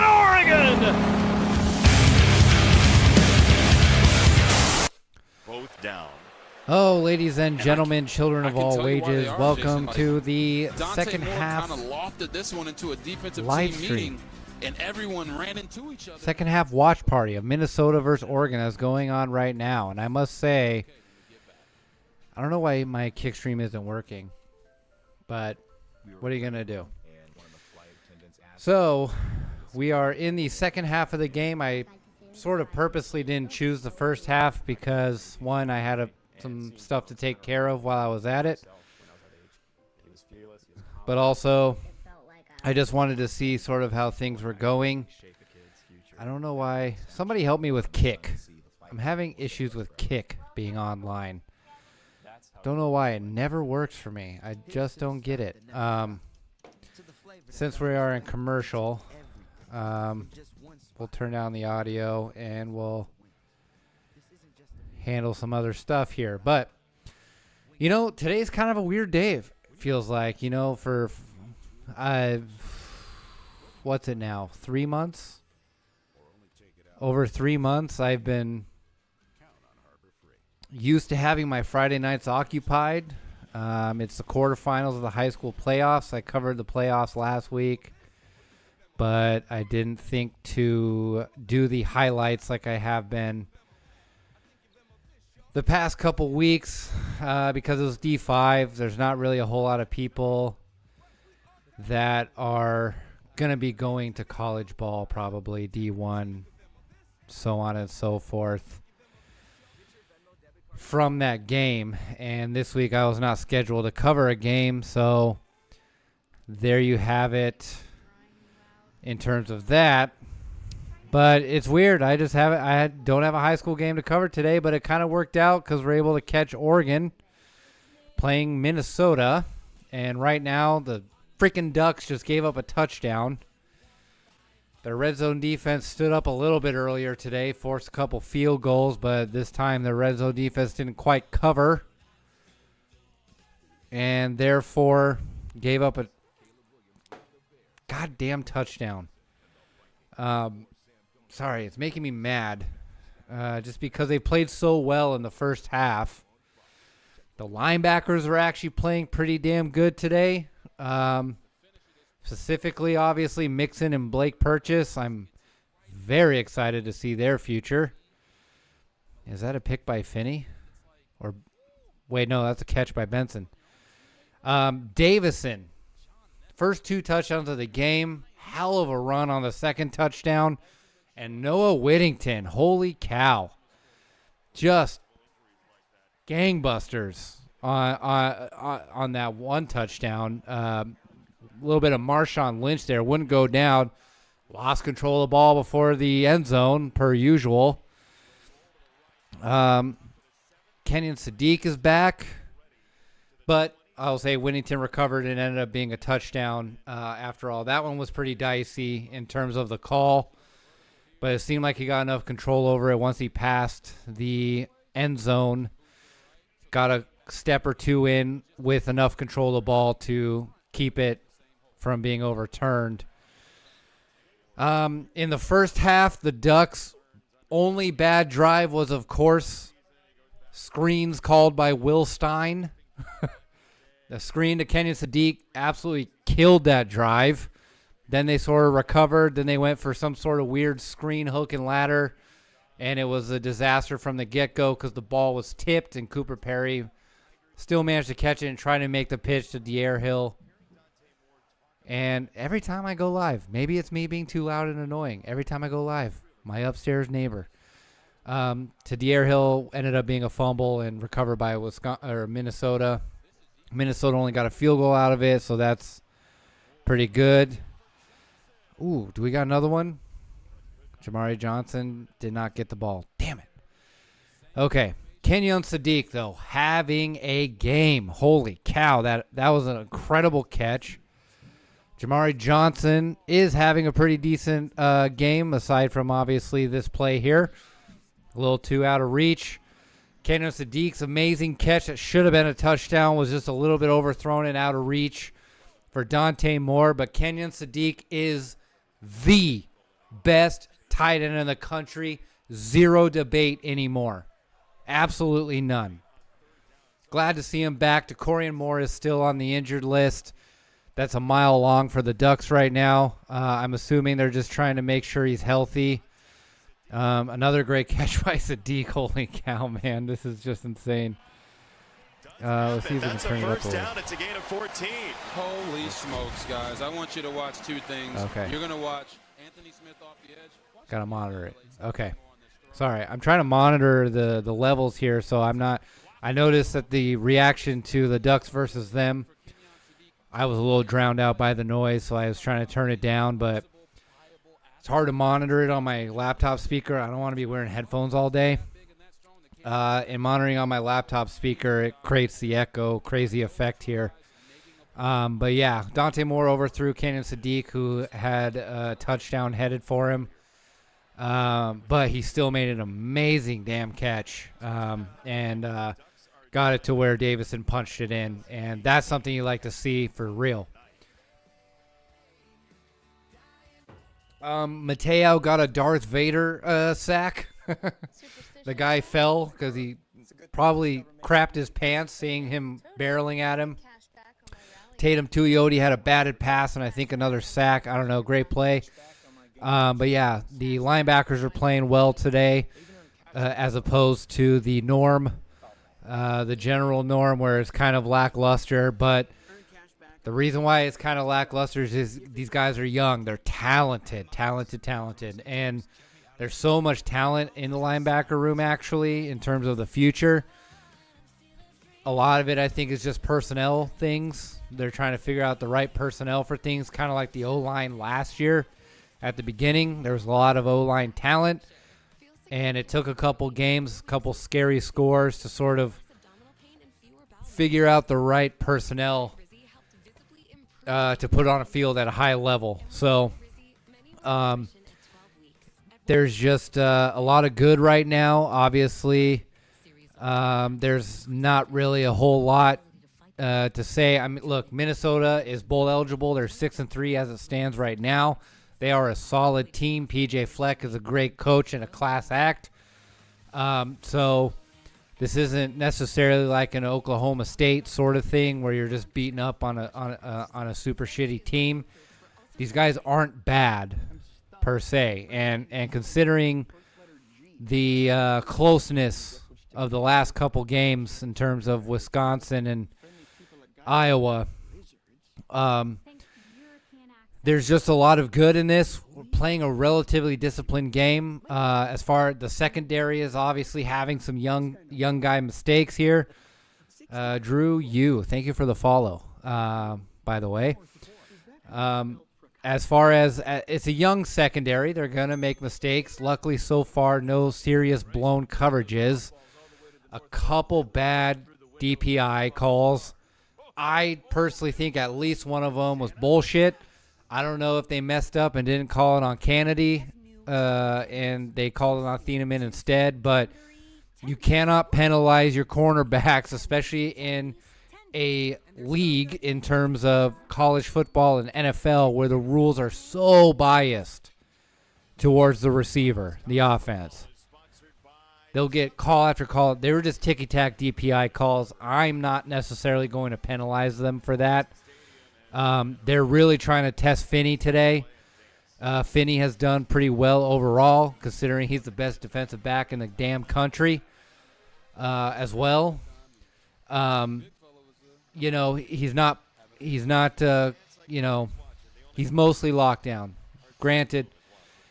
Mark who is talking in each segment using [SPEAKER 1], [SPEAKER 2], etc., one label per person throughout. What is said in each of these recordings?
[SPEAKER 1] Oregon!
[SPEAKER 2] Both down.
[SPEAKER 3] Oh, ladies and gentlemen, children of all wages, welcome to the second half
[SPEAKER 4] kind of lofted this one into a defensive
[SPEAKER 3] live
[SPEAKER 4] team
[SPEAKER 3] stream.
[SPEAKER 4] meeting, and everyone ran into each other.
[SPEAKER 3] Second half watch party of Minnesota versus Oregon is going on right now. And I must say, I don't know why my kick stream isn't working, but what are you going to do? So we are in the second half of the game. I sort of purposely didn't choose the first half because, one, I had some stuff to take care of while I was at it. But also, I just wanted to see sort of how things were going. I don't know why. Somebody help me with kick. I'm having issues with kick being online. Don't know why. It never works for me. I just don't get it. Since we are in commercial, we'll turn down the audio and we'll handle some other stuff here. But, you know, today's kind of a weird day, it feels like, you know, for, what's it now, 3 months? Over 3 months, I've been used to having my Friday nights occupied. It's the quarterfinals of the high school playoffs. I covered the playoffs last week, but I didn't think to do the highlights like I have been the past couple weeks because it was D5. There's not really a whole lot of people that are going to be going to college ball, probably D1, so on and so forth, from that game. And this week I was not scheduled to cover a game, so there you have it in terms of that. But it's weird. I don't have a high school game to cover today, but it kind of worked out because we're able to catch Oregon playing Minnesota. And right now, the freaking Ducks just gave up a touchdown. Their red zone defense stood up a little bit earlier today, forced a couple field goals, but this time the red zone defense didn't quite cover, and therefore gave up a goddamn touchdown. Sorry, it's making me mad. Just because they played so well in the first half. The linebackers are actually playing pretty damn good today. Specifically, obviously, Mixon and Blake Purchase. I'm very excited to see their future. Is that a pick by Finney? Or, wait, no, that's a catch by Benson. Davison. First 2 touchdowns of the game. Hell of a run on the second touchdown. And Noah Whittington, holy cow, just gangbusters on that one touchdown. A little bit of Marshawn Lynch there, wouldn't go down. Lost control of the ball before the end zone, per usual. Kenyon Sadiq is back, but I'll say Whittington recovered and ended up being a touchdown after all. That one was pretty dicey in terms of the call. But it seemed like he got enough control over it once he passed the end zone. Got a step or two in with enough control of the ball to keep it from being overturned. In the first half, the Ducks' only bad drive was, of course, screens called by Will Stein. The screen to Kenyon Sadiq absolutely killed that drive. Then they sort of recovered. Then they went for some sort of weird screen, hook, and ladder. And it was a disaster from the get-go because the ball was tipped, and Cooper Perry still managed to catch it and try to make the pitch to De'Aaron Hill. And every time I go live, maybe it's me being too loud and annoying. Every time I go live, my upstairs neighbor. To De'Aaron Hill ended up being a fumble and recovered by Minnesota. Minnesota only got a field goal out of it, so that's pretty good. Ooh, do we got another one? Jamari Johnson did not get the ball. Damn it. Okay. Kenyon Sadiq, though, having a game. Holy cow, that was an incredible catch. Jamari Johnson is having a pretty decent game, aside from, obviously, this play here. A little too out of reach. Kenyon Sadiq's amazing catch that should have been a touchdown was just a little bit overthrown and out of reach for Dante Moore. But Kenyon Sadiq is the Best tight end in the country. Zero debate anymore. Absolutely none. Glad to see him back. DeCorian Moore is still on the injured list. That's a mile long for the Ducks right now. I'm assuming they're just trying to make sure he's healthy. Another great catch by Sadiq. Holy cow, man. This is just insane. Let's see if we can turn it up a little.
[SPEAKER 1] It's a gain of 14.
[SPEAKER 4] Holy smokes, guys. I want you to watch two things.
[SPEAKER 3] Okay.
[SPEAKER 4] You're going to watch Anthony Smith off the edge.
[SPEAKER 3] Gotta monitor it. Okay. Sorry. I'm trying to monitor the levels here, so I'm not. I noticed that the reaction to the Ducks versus them, I was a little drowned out by the noise, so I was trying to turn it down, but it's hard to monitor it on my laptop speaker. I don't want to be wearing headphones all day. And monitoring on my laptop speaker, it creates the echo, crazy effect here. But yeah, Dante Moore overthrew Kenyon Sadiq, who had a touchdown headed for him. But he still made an amazing damn catch. And got it to where Davison punched it in. And that's something you like to see for real. Mateo got a Darth Vader sack. The guy fell because he probably crapped his pants seeing him barreling at him. Tatum Tuioti had a batted pass and I think another sack. I don't know. Great play. But yeah, the linebackers are playing well today as opposed to the norm, the general norm where it's kind of lackluster. But the reason why it's kind of lackluster is these guys are young. They're talented. And there's so much talent in the linebacker room, actually, in terms of the future. A lot of it, I think, is just personnel things. They're trying to figure out the right personnel for things, kind of like the O-line last year. At the beginning, there was a lot of O-line talent, and it took a couple games, a couple scary scores to sort of figure out the right personnel to put on a field at a high level. So, there's just a lot of good right now. Obviously, there's not really a whole lot to say. I mean, look, Minnesota is bowl eligible. They're 6-3 as it stands right now. They are a solid team. PJ Fleck is a great coach and a class act. So this isn't necessarily like an Oklahoma State sort of thing where you're just beating up on a super shitty team. These guys aren't bad per se, and considering the closeness of the last couple games in terms of Wisconsin and Iowa, there's just a lot of good in this. We're playing a relatively disciplined game. As far as the secondary is obviously having some young guy mistakes here. Drew, thank you for the follow, by the way. As far as it's a young secondary, they're going to make mistakes. Luckily, so far, no serious blown coverages. A couple bad DPI calls. I personally think at least one of them was bullshit. I don't know if they messed up and didn't call it on Kennedy and they called it on Thieneman instead, but you cannot penalize your cornerbacks, especially in a league in terms of college football and NFL where the rules are so biased towards the receiver, the offense. They'll get call after call. They were just ticky-tack DPI calls. I'm not necessarily going to penalize them for that. They're really trying to test Finney today. Finney has done pretty well overall, considering he's the best defensive back in the damn country as well. You know, he's not, he's mostly locked down. Granted,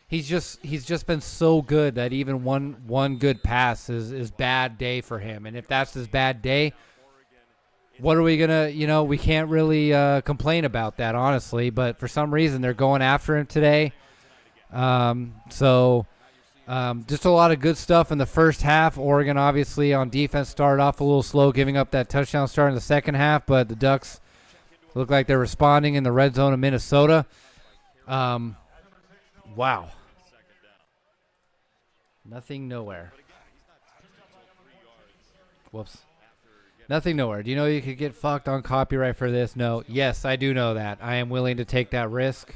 [SPEAKER 3] he's just been so good that even one good pass is bad day for him. And if that's his bad day, what are we going to, we can't really complain about that, honestly. But for some reason, they're going after him today. Just a lot of good stuff in the first half. Oregon, obviously, on defense started off a little slow, giving up that touchdown start in the second half. But the Ducks look like they're responding in the red zone of Minnesota. Wow. Nothing, nowhere. Whoops. Nothing, nowhere. Do you know you could get fucked on copyright for this? No. Yes, I do know that. I am willing to take that risk.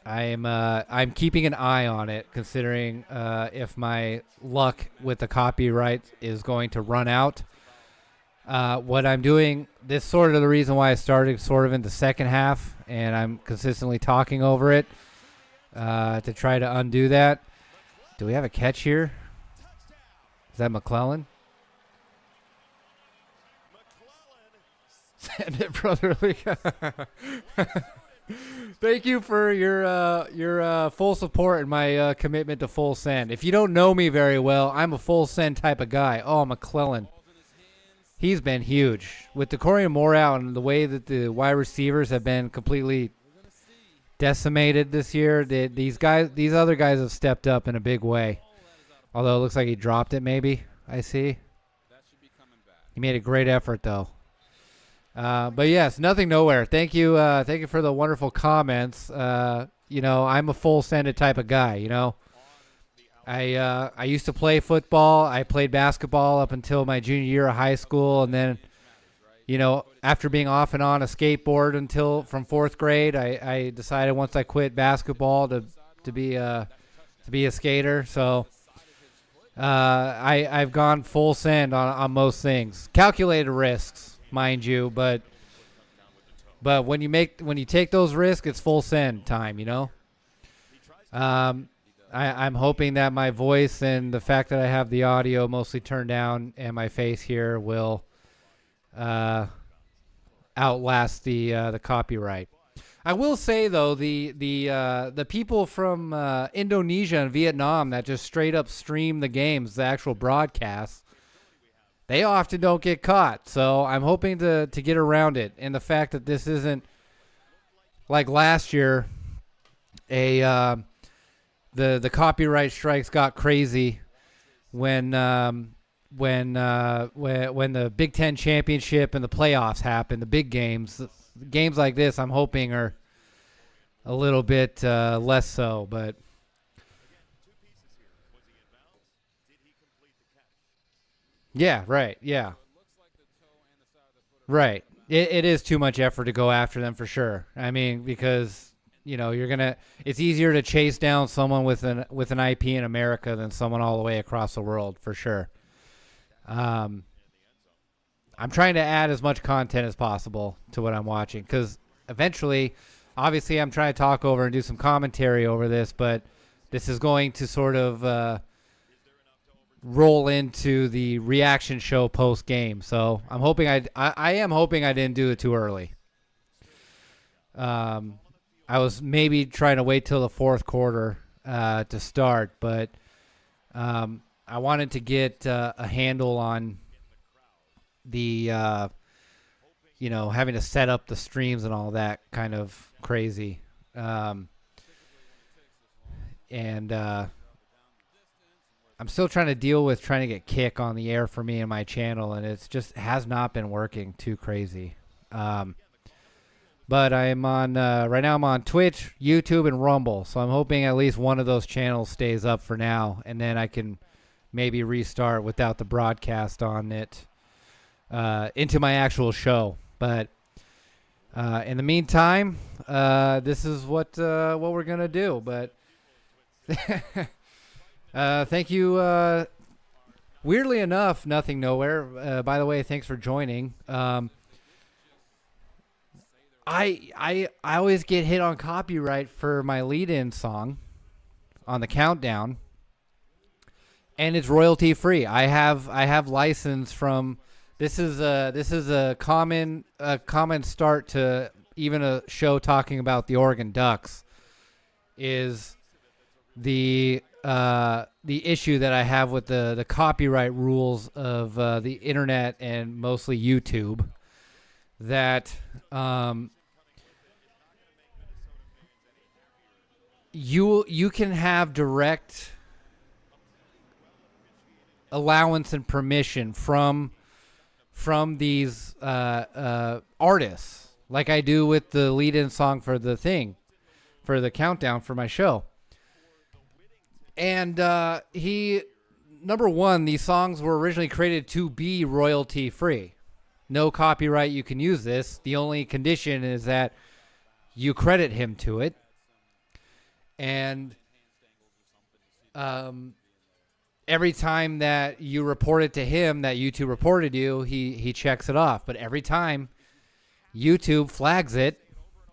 [SPEAKER 3] I'm keeping an eye on it, considering if my luck with the copyright is going to run out. What I'm doing, this sort of the reason why I started sort of in the second half, and I'm consistently talking over it to try to undo that. Do we have a catch here? Is that McClellan? Send it, brotherly. Thank you for your full support and my commitment to full send. If you don't know me very well, I'm a full send type of guy. Oh, McClellan. He's been huge. With De'Cory Moore out and the way that the wide receivers have been completely decimated this year, these other guys have stepped up in a big way. Although it looks like he dropped it maybe, I see. He made a great effort, though. But yes, nothing nowhere. Thank you for the wonderful comments. I'm a full sended type of guy. I used to play football. I played basketball up until my junior year of high school, and then, after being off and on a skateboard until from fourth grade, I decided once I quit basketball to be a skater. So I've gone full send on most things. Calculated risks, mind you, but when you take those risks, it's full send time, I'm hoping that my voice and the fact that I have the audio mostly turned down and my face here will outlast the copyright. I will say though, the people from Indonesia and Vietnam that just straight up stream the games, the actual broadcasts, they often don't get caught. So I'm hoping to get around it. And the fact that this isn't like last year, the copyright strikes got crazy when the Big Ten championship and the playoffs happened, the big games. Games like this, I'm hoping, are a little bit less so, but. Yeah, right. Yeah. Right. It is too much effort to go after them for sure. I mean, because it's easier to chase down someone with an IP in America than someone all the way across the world for sure. I'm trying to add as much content as possible to what I'm watching because eventually, obviously, I'm trying to talk over and do some commentary over this, but this is going to sort of roll into the reaction show post game. So I'm hoping I am hoping I didn't do it too early. I was maybe trying to wait till the fourth quarter to start, but I wanted to get a handle on the having to set up the streams and all that kind of crazy. I'm still trying to deal with trying to get Kick on the air for me and my channel, and it's just has not been working too crazy. But I'm on right now. I'm on Twitch, YouTube, and Rumble, so I'm hoping at least one of those channels stays up for now, and then I can maybe restart without the broadcast on it into my actual show. But in the meantime, this is what we're gonna do. But. Thank you. Weirdly enough, Nothing Nowhere. By the way, thanks for joining. I always get hit on copyright for my lead-in song on the countdown, and it's royalty free. I have license from. This is a common start to even a show talking about the Oregon Ducks. Is the issue that I have with the copyright rules of the internet and mostly YouTube, that you can have direct allowance and permission from these artists, like I do with the lead-in song for the countdown for my show. And number one, these songs were originally created to be royalty free. No copyright, you can use this. The only condition is that you credit him to it. And every time that you report it to him that YouTube reported you, he checks it off. But every time YouTube flags it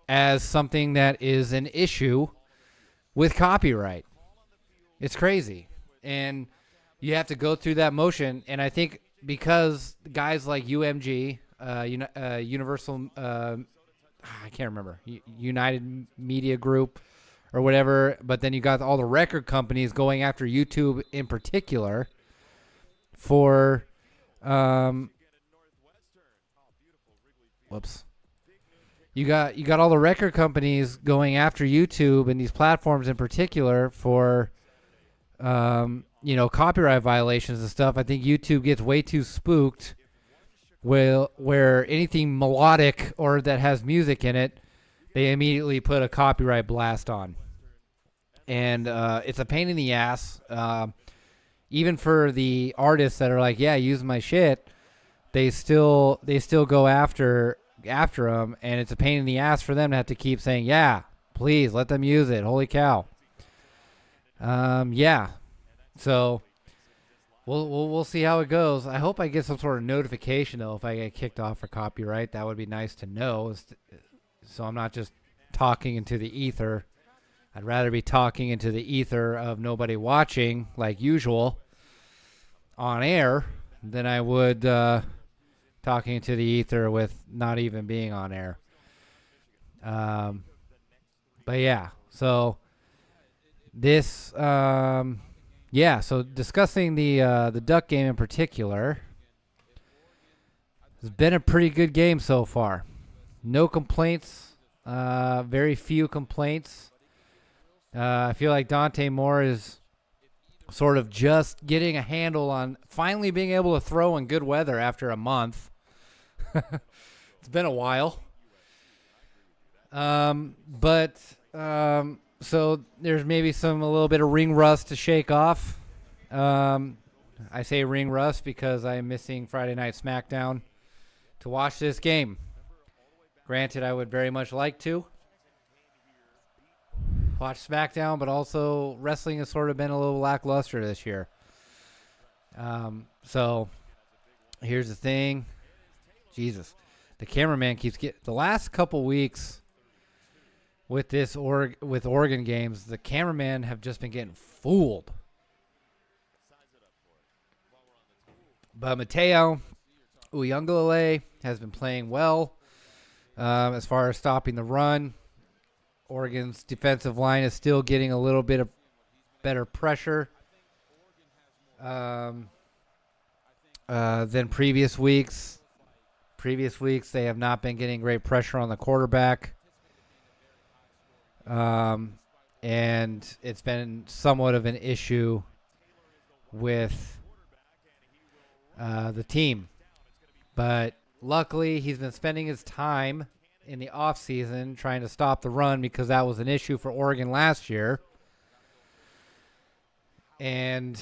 [SPEAKER 3] as something that is an issue with copyright. It's crazy. And you have to go through that motion. And I think because guys like UMG, Universal, I can't remember, United Media Group or whatever, but then you got all the record companies going after YouTube in particular for, whoops. You got all the record companies going after YouTube and these platforms in particular for, copyright violations and stuff. I think YouTube gets way too spooked where anything melodic or that has music in it, they immediately put a copyright blast on. And it's a pain in the ass. Even for the artists that are like, yeah, use my shit, they still go after them, and it's a pain in the ass for them to have to keep saying, yeah, please let them use it. Holy cow. Yeah. So we'll see how it goes. I hope I get some sort of notification though if I get kicked off for copyright. That would be nice to know, so I'm not just talking into the ether. I'd rather be talking into the ether of nobody watching like usual on air than I would talking to the ether with not even being on air. But yeah, so this, so discussing the Duck game in particular, it's been a pretty good game so far. No complaints, very few complaints. I feel like Dante Moore is sort of just getting a handle on finally being able to throw in good weather after a month. It's been a while. So there's maybe a little bit of ring rust to shake off. I say ring rust because I am missing Friday Night SmackDown to watch this game. Granted, I would very much like to watch SmackDown, but also wrestling has sort of been a little lackluster this year. So here's the thing. Jesus, the cameraman keeps getting the last couple weeks with this with Oregon games. The cameraman have just been getting fooled. But Mateo Uiagalelei has been playing well as far as stopping the run. Oregon's defensive line is still getting a little bit of better pressure than previous weeks. Previous weeks, they have not been getting great pressure on the quarterback. And it's been somewhat of an issue with the team. But luckily, he's been spending his time in the offseason trying to stop the run because that was an issue for Oregon last year. And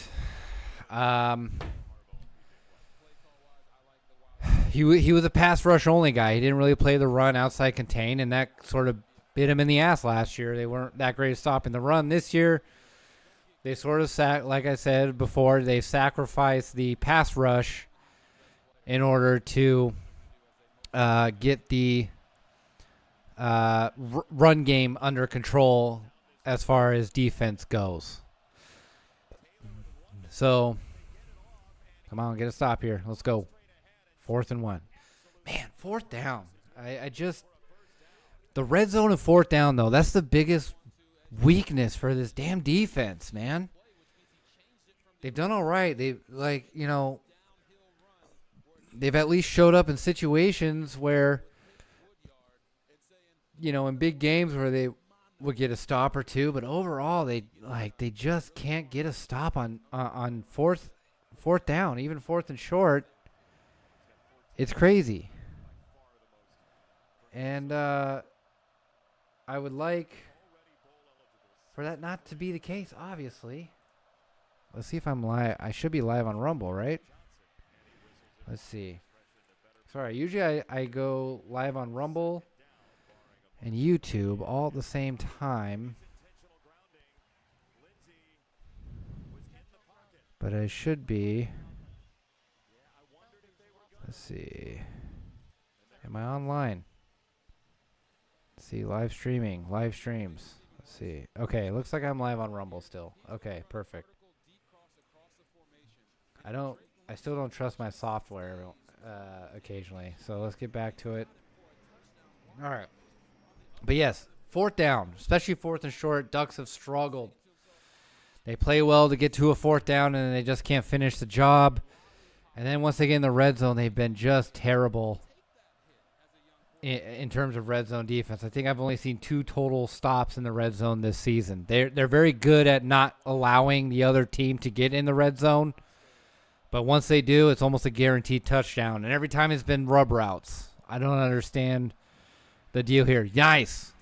[SPEAKER 3] he was a pass rush only guy. He didn't really play the run outside contain, and that sort of bit him in the ass last year. They weren't that great at stopping the run. This year, they sort of, like I said before, they sacrificed the pass rush in order to get the run game under control as far as defense goes. So, come on, get a stop here. Let's go. 4th and 1. Man, 4th down. The red zone and 4th down, though, that's the biggest weakness for this damn defense, man. They've done all right. They've at least showed up in situations where, in big games where they would get a stop or two, but overall they just can't get a stop on 4th down, even 4th and short. It's crazy. And I would like for that not to be the case, obviously. Let's see if I'm live. I should be live on Rumble, right? Let's see. Sorry, usually I go live on Rumble and YouTube all at the same time. But I should be. Let's see. Am I online? Let's see, live streaming, live streams. Let's see. Okay, looks like I'm live on Rumble still. Okay, perfect. I still don't trust my software occasionally. So let's get back to it. All right. But yes, fourth down, especially fourth and short, Ducks have struggled. They play well to get to a fourth down, and they just can't finish the job. And then once they get in the red zone, they've been just terrible in terms of red zone defense. I think I've only seen 2 total stops in the red zone this season. They're very good at not allowing the other team to get in the red zone. But once they do, it's almost a guaranteed touchdown. And every time it's been rub routes. I don't understand the deal here. Nice.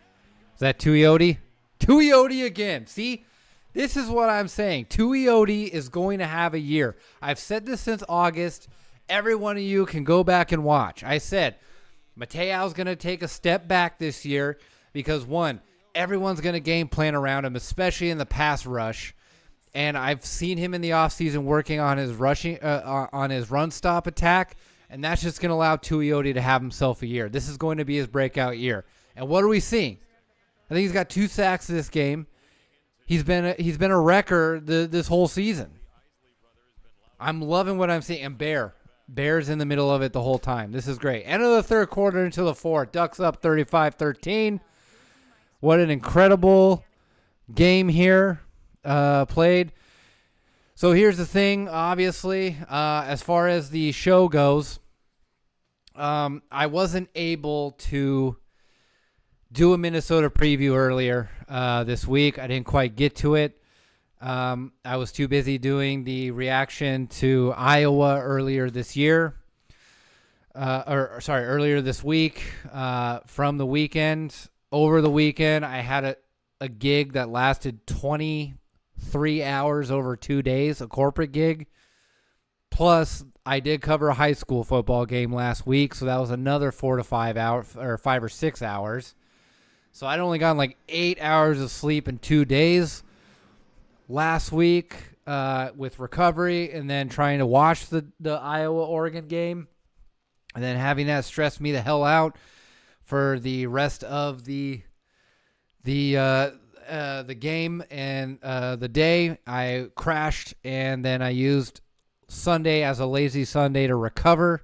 [SPEAKER 3] Is that Tuioti? Tuioti again. See? This is what I'm saying. Tuioti is going to have a year. I've said this since August. Every one of you can go back and watch. I said Mateo's going to take a step back this year because, one, everyone's going to game plan around him, especially in the pass rush. And I've seen him in the offseason working on his on his run stop attack, and that's just going to allow Tuioti to have himself a year. This is going to be his breakout year. And what are we seeing? I think he's got 2 sacks this game. He's been a wrecker this whole season. I'm loving what I'm seeing. And Bear's in the middle of it the whole time. This is great. End of the third quarter into the fourth. Ducks up 35-13. What an incredible game here played. So here's the thing, obviously, as far as the show goes, I wasn't able to do a Minnesota preview earlier this week. I didn't quite get to it. I was too busy doing the reaction to Iowa earlier this year. Earlier this week from the weekend. Over the weekend, I had a gig that lasted 23 hours over 2 days, a corporate gig. Plus, I did cover a high school football game last week, so that was another 4 to 5 hours, or 5 or 6 hours. So I'd only gotten like 8 hours of sleep in 2 days last week with recovery and then trying to watch the Iowa-Oregon game and then having that stress me the hell out for the rest of the game and the day. I crashed, and then I used Sunday as a lazy Sunday to recover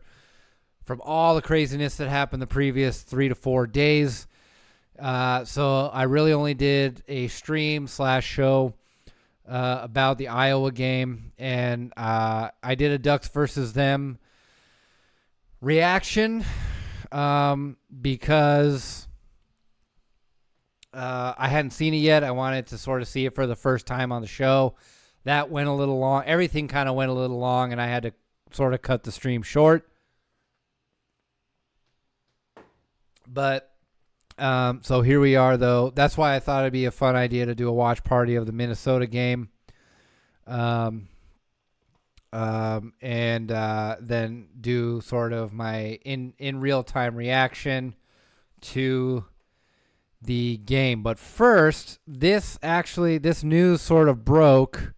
[SPEAKER 3] from all the craziness that happened the previous 3 to 4 days. So I really only did a stream/show about the Iowa game, and I did a Ducks versus them reaction because I hadn't seen it yet. I wanted to sort of see it for the first time on the show. That went a little long. Everything kind of went a little long, and I had to sort of cut the stream short. But so here we are, though. That's why I thought it'd be a fun idea to do a watch party of the Minnesota game. And then do sort of my in real time reaction to the game. But first, this news sort of broke,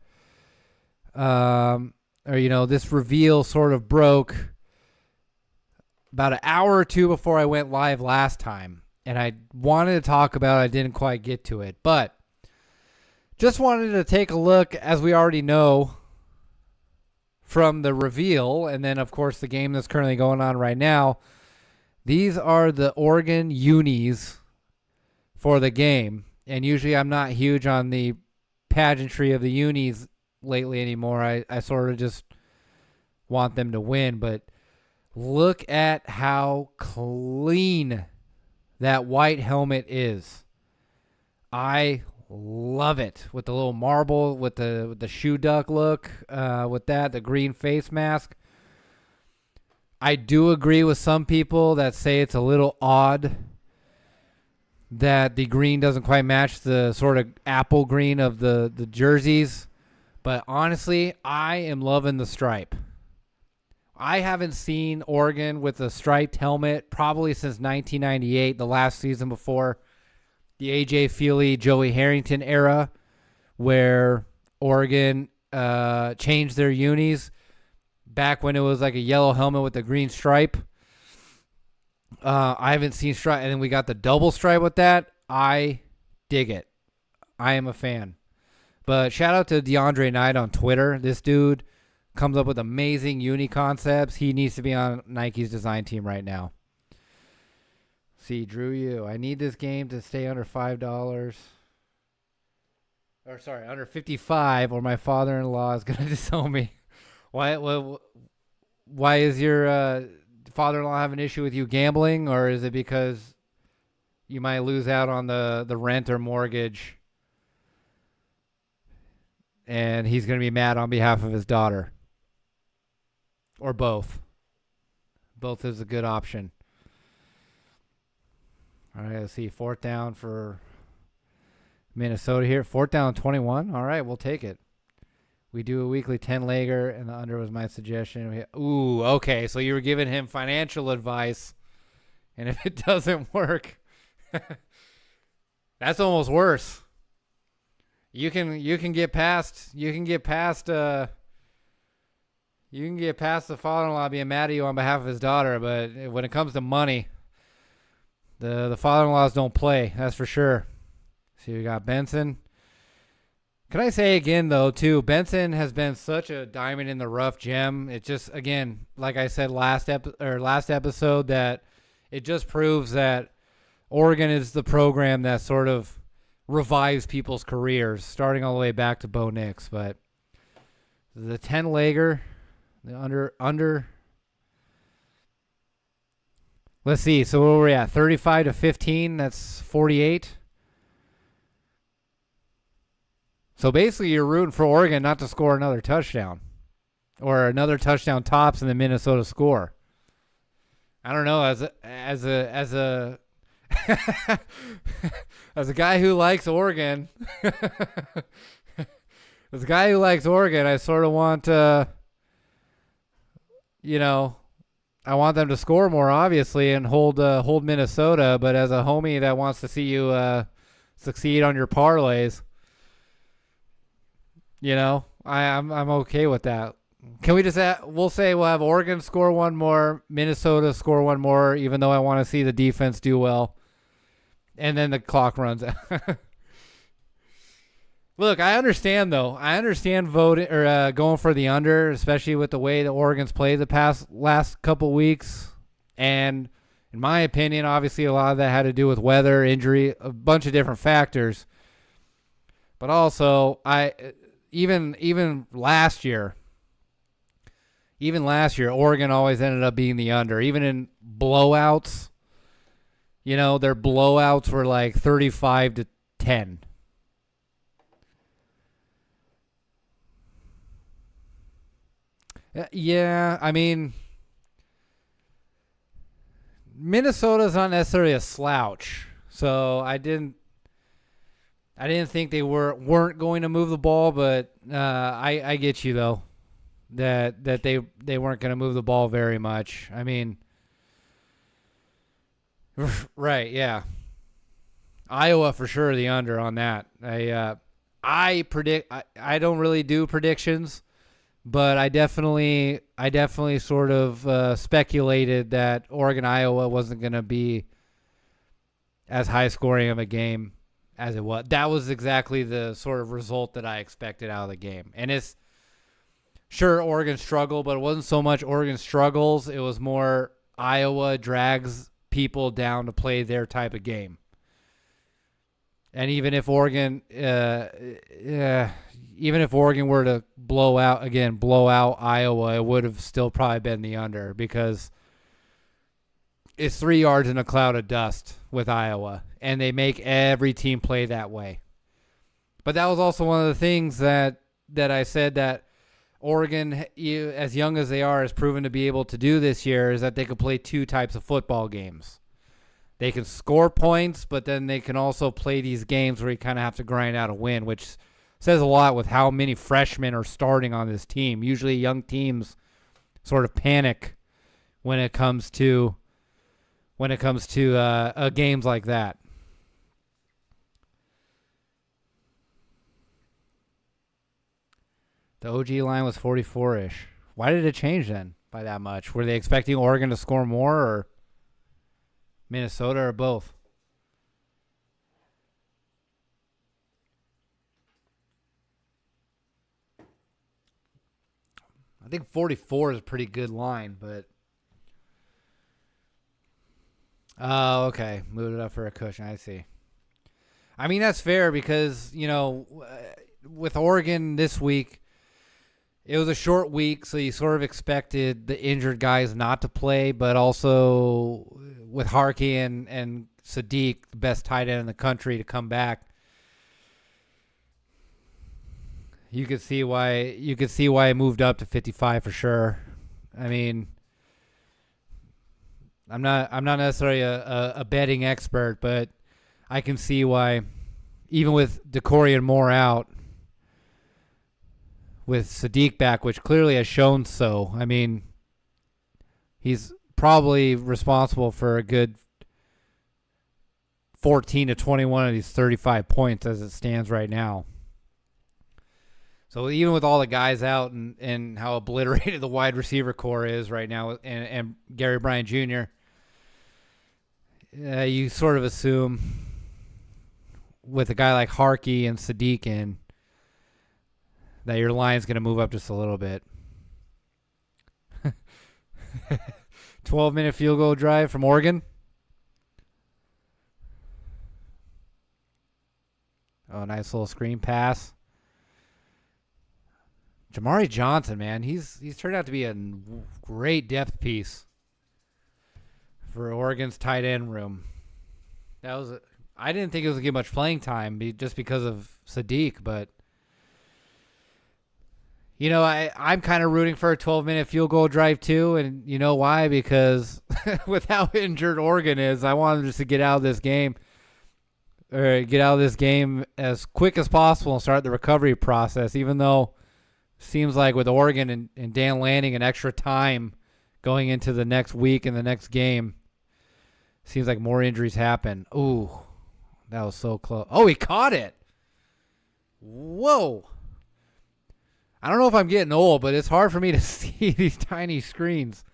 [SPEAKER 3] this reveal sort of broke about an hour or two before I went live last time. And I wanted to talk about it. I didn't quite get to it. But just wanted to take a look, as we already know, from the reveal, and then, of course, the game that's currently going on right now. These are the Oregon unis for the game. And usually I'm not huge on the pageantry of the unis lately anymore. I sort of just want them to win. But look at how clean that white helmet is. I love it with the little marble, with the shoe duck look, with the green face mask. I do agree with some people that say it's a little odd that the green doesn't quite match the sort of apple green of the jerseys. But honestly, I am loving the stripe. I haven't seen Oregon with a striped helmet probably since 1998, the last season before the A.J. Feely, Joey Harrington era, where Oregon changed their unis back when it was like a yellow helmet with a green stripe. I haven't seen stripe, and then we got the double stripe with that. I dig it. I am a fan. But shout out to DeAndre Knight on Twitter. This dude comes up with amazing uni concepts. He needs to be on Nike's design team right now. See, Drew, I need this game to stay under $5. Or sorry, under 55, or my father-in-law is gonna disown me. Why is your father-in-law have an issue with you gambling, or is it because you might lose out on the rent or mortgage, and he's gonna be mad on behalf of his daughter, or both? Both is a good option. All right, let's see. 4th down for Minnesota here. 4th down 21. All right, we'll take it. We do a weekly 10-legger, and the under was my suggestion. Ooh, okay. So you were giving him financial advice, and if it doesn't work, that's almost worse. You can get past the father-in-law being mad at you on behalf of his daughter, but when it comes to money, the father-in-laws don't play. That's for sure. So we got Benson. Can I say again, though, too, Benson has been such a diamond in the rough gem. It just, again, like I said last episode, that it just proves that Oregon is the program that sort of revives people's careers, starting all the way back to Bo Nix. But the 10-legger, the under. Let's see. So where are we at? 35-15. That's 48. So basically, you're rooting for Oregon not to score another touchdown, or another touchdown tops in the Minnesota score. I don't know. As a as a guy who likes Oregon, I sort of want I want them to score more, obviously, and hold Minnesota. But as a homie that wants to see you succeed on your parlays, I'm okay with that. Can we just we'll say we'll have Oregon score one more, Minnesota score one more, even though I want to see the defense do well, and then the clock runs out. Look, I understand though. I understand voting or going for the under, especially with the way the Oregon's played the last couple weeks. And in my opinion, obviously a lot of that had to do with weather, injury, a bunch of different factors. But also, even last year, Oregon always ended up being the under. Even in blowouts, their blowouts were like 35-10. Yeah, I mean, Minnesota's not necessarily a slouch, so I didn't think they weren't going to move the ball, but I get you though that they weren't going to move the ball very much. I mean, right? Yeah, Iowa for sure the under on that. I predict. I don't really do predictions. But I definitely sort of speculated that Oregon-Iowa wasn't going to be as high-scoring of a game as it was. That was exactly the sort of result that I expected out of the game. And it's sure Oregon struggled, but it wasn't so much Oregon struggles. It was more Iowa drags people down to play their type of game. And even if Oregon were to blow out Iowa, it would have still probably been the under because it's 3 yards in a cloud of dust with Iowa, and they make every team play that way. But that was also one of the things that I said that Oregon, as young as they are, has proven to be able to do this year is that they could play 2 types of football games. They can score points, but then they can also play these games where you kind of have to grind out a win, which says a lot with how many freshmen are starting on this team. Usually young teams sort of panic when it comes to games like that. The OG line was 44-ish. Why did it change then by that much? Were they expecting Oregon to score more, or Minnesota, or both? I think 44 is a pretty good line, but oh, okay. Moved it up for a cushion. I see. I mean, that's fair because, with Oregon this week, it was a short week, so you sort of expected the injured guys not to play, but also with Harkey and Sadiq, the best tight end in the country, to come back. You could see why it moved up to 55 for sure. I mean, I'm not necessarily a betting expert, but I can see why, even with DeCorian Moore out, with Sadiq back, which clearly has shown so. I mean, he's probably responsible for a good 14 to 21 of these 35 points as it stands right now. So even with all the guys out and how obliterated the wide receiver core is right now, and Gary Bryant Jr., you sort of assume with a guy like Harkey and Sadiq in that your line's going to move up just a little bit. 12-minute field goal drive from Oregon. Oh, nice little screen pass. Jamari Johnson, man, he's turned out to be a great depth piece for Oregon's tight end room. I didn't think it was going to get much playing time just because of Sadiq, but I'm kind of rooting for a 12-minute field goal drive too, and you know why? Because with how injured Oregon is, I want them just to get out of this game as quick as possible and start the recovery process, even though it seems like with Oregon and Dan Lanning an extra time going into the next week and the next game, seems like more injuries happen. Ooh, that was so close. Oh, he caught it. Whoa. I don't know if I'm getting old, but it's hard for me to see these tiny screens.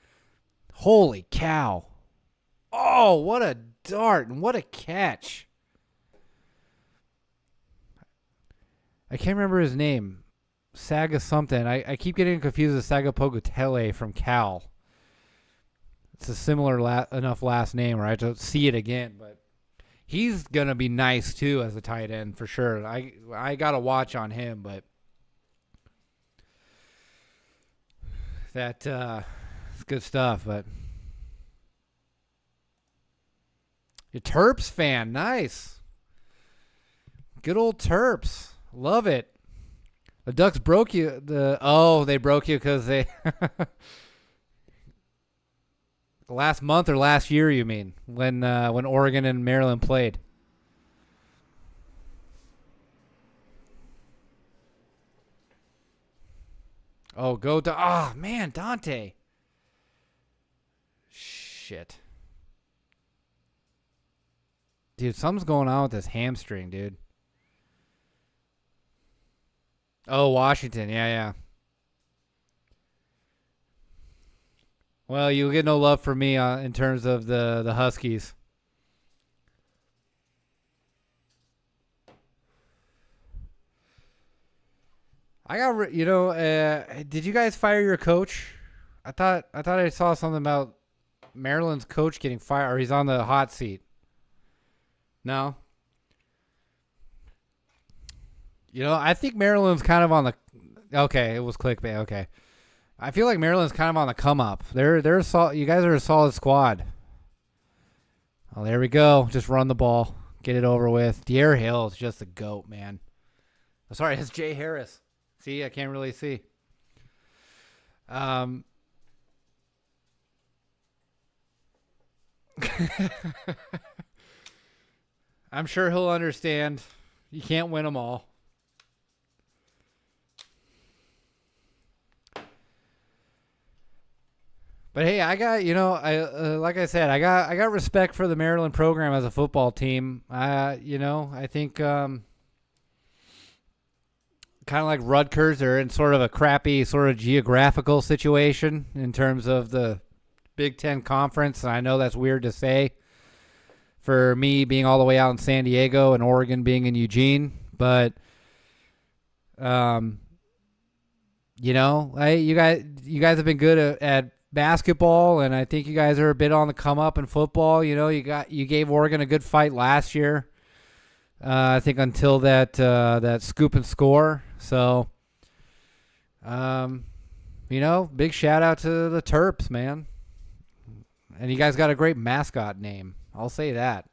[SPEAKER 3] Holy cow. Oh, what a dart and what a catch. I can't remember his name. Saga something. I keep getting confused with Saga Pogotele from Cal. It's a similar enough last name, right, to see it again, but he's going to be nice too as a tight end for sure. I got to watch on him, but it's good stuff. But your Terps fan, nice. Good old Terps. Love it. The Ducks broke you. They broke you because they last month or last year, you mean, when Oregon and Maryland played. Oh, man, Dante. Shit. Dude, something's going on with this hamstring, dude. Oh, Washington. Yeah. Well, you'll get no love from me in terms of the Huskies. I got, did you guys fire your coach? I thought I saw something about Maryland's coach getting fired, or he's on the hot seat. No? I think Maryland's kind of on the. Okay, it was clickbait. Okay, I feel like Maryland's kind of on the come up. They're you guys are a solid squad. Oh, there we go. Just run the ball, get it over with. De'Aaron Hill is just a goat, man. Oh, sorry, it's Jay Harris. See, I can't really see. I'm sure he'll understand. You can't win them all. But hey, I got, like I said, I got respect for the Maryland program as a football team. I think kind of like Rutgers, they're in sort of a crappy sort of geographical situation in terms of the Big Ten Conference. And I know that's weird to say for me being all the way out in San Diego and Oregon being in Eugene. But, you guys have been good at basketball, and I think you guys are a bit on the come up in football. You gave Oregon a good fight last year. I think until that scoop and score. So, big shout out to the Terps, man. And you guys got a great mascot name. I'll say that.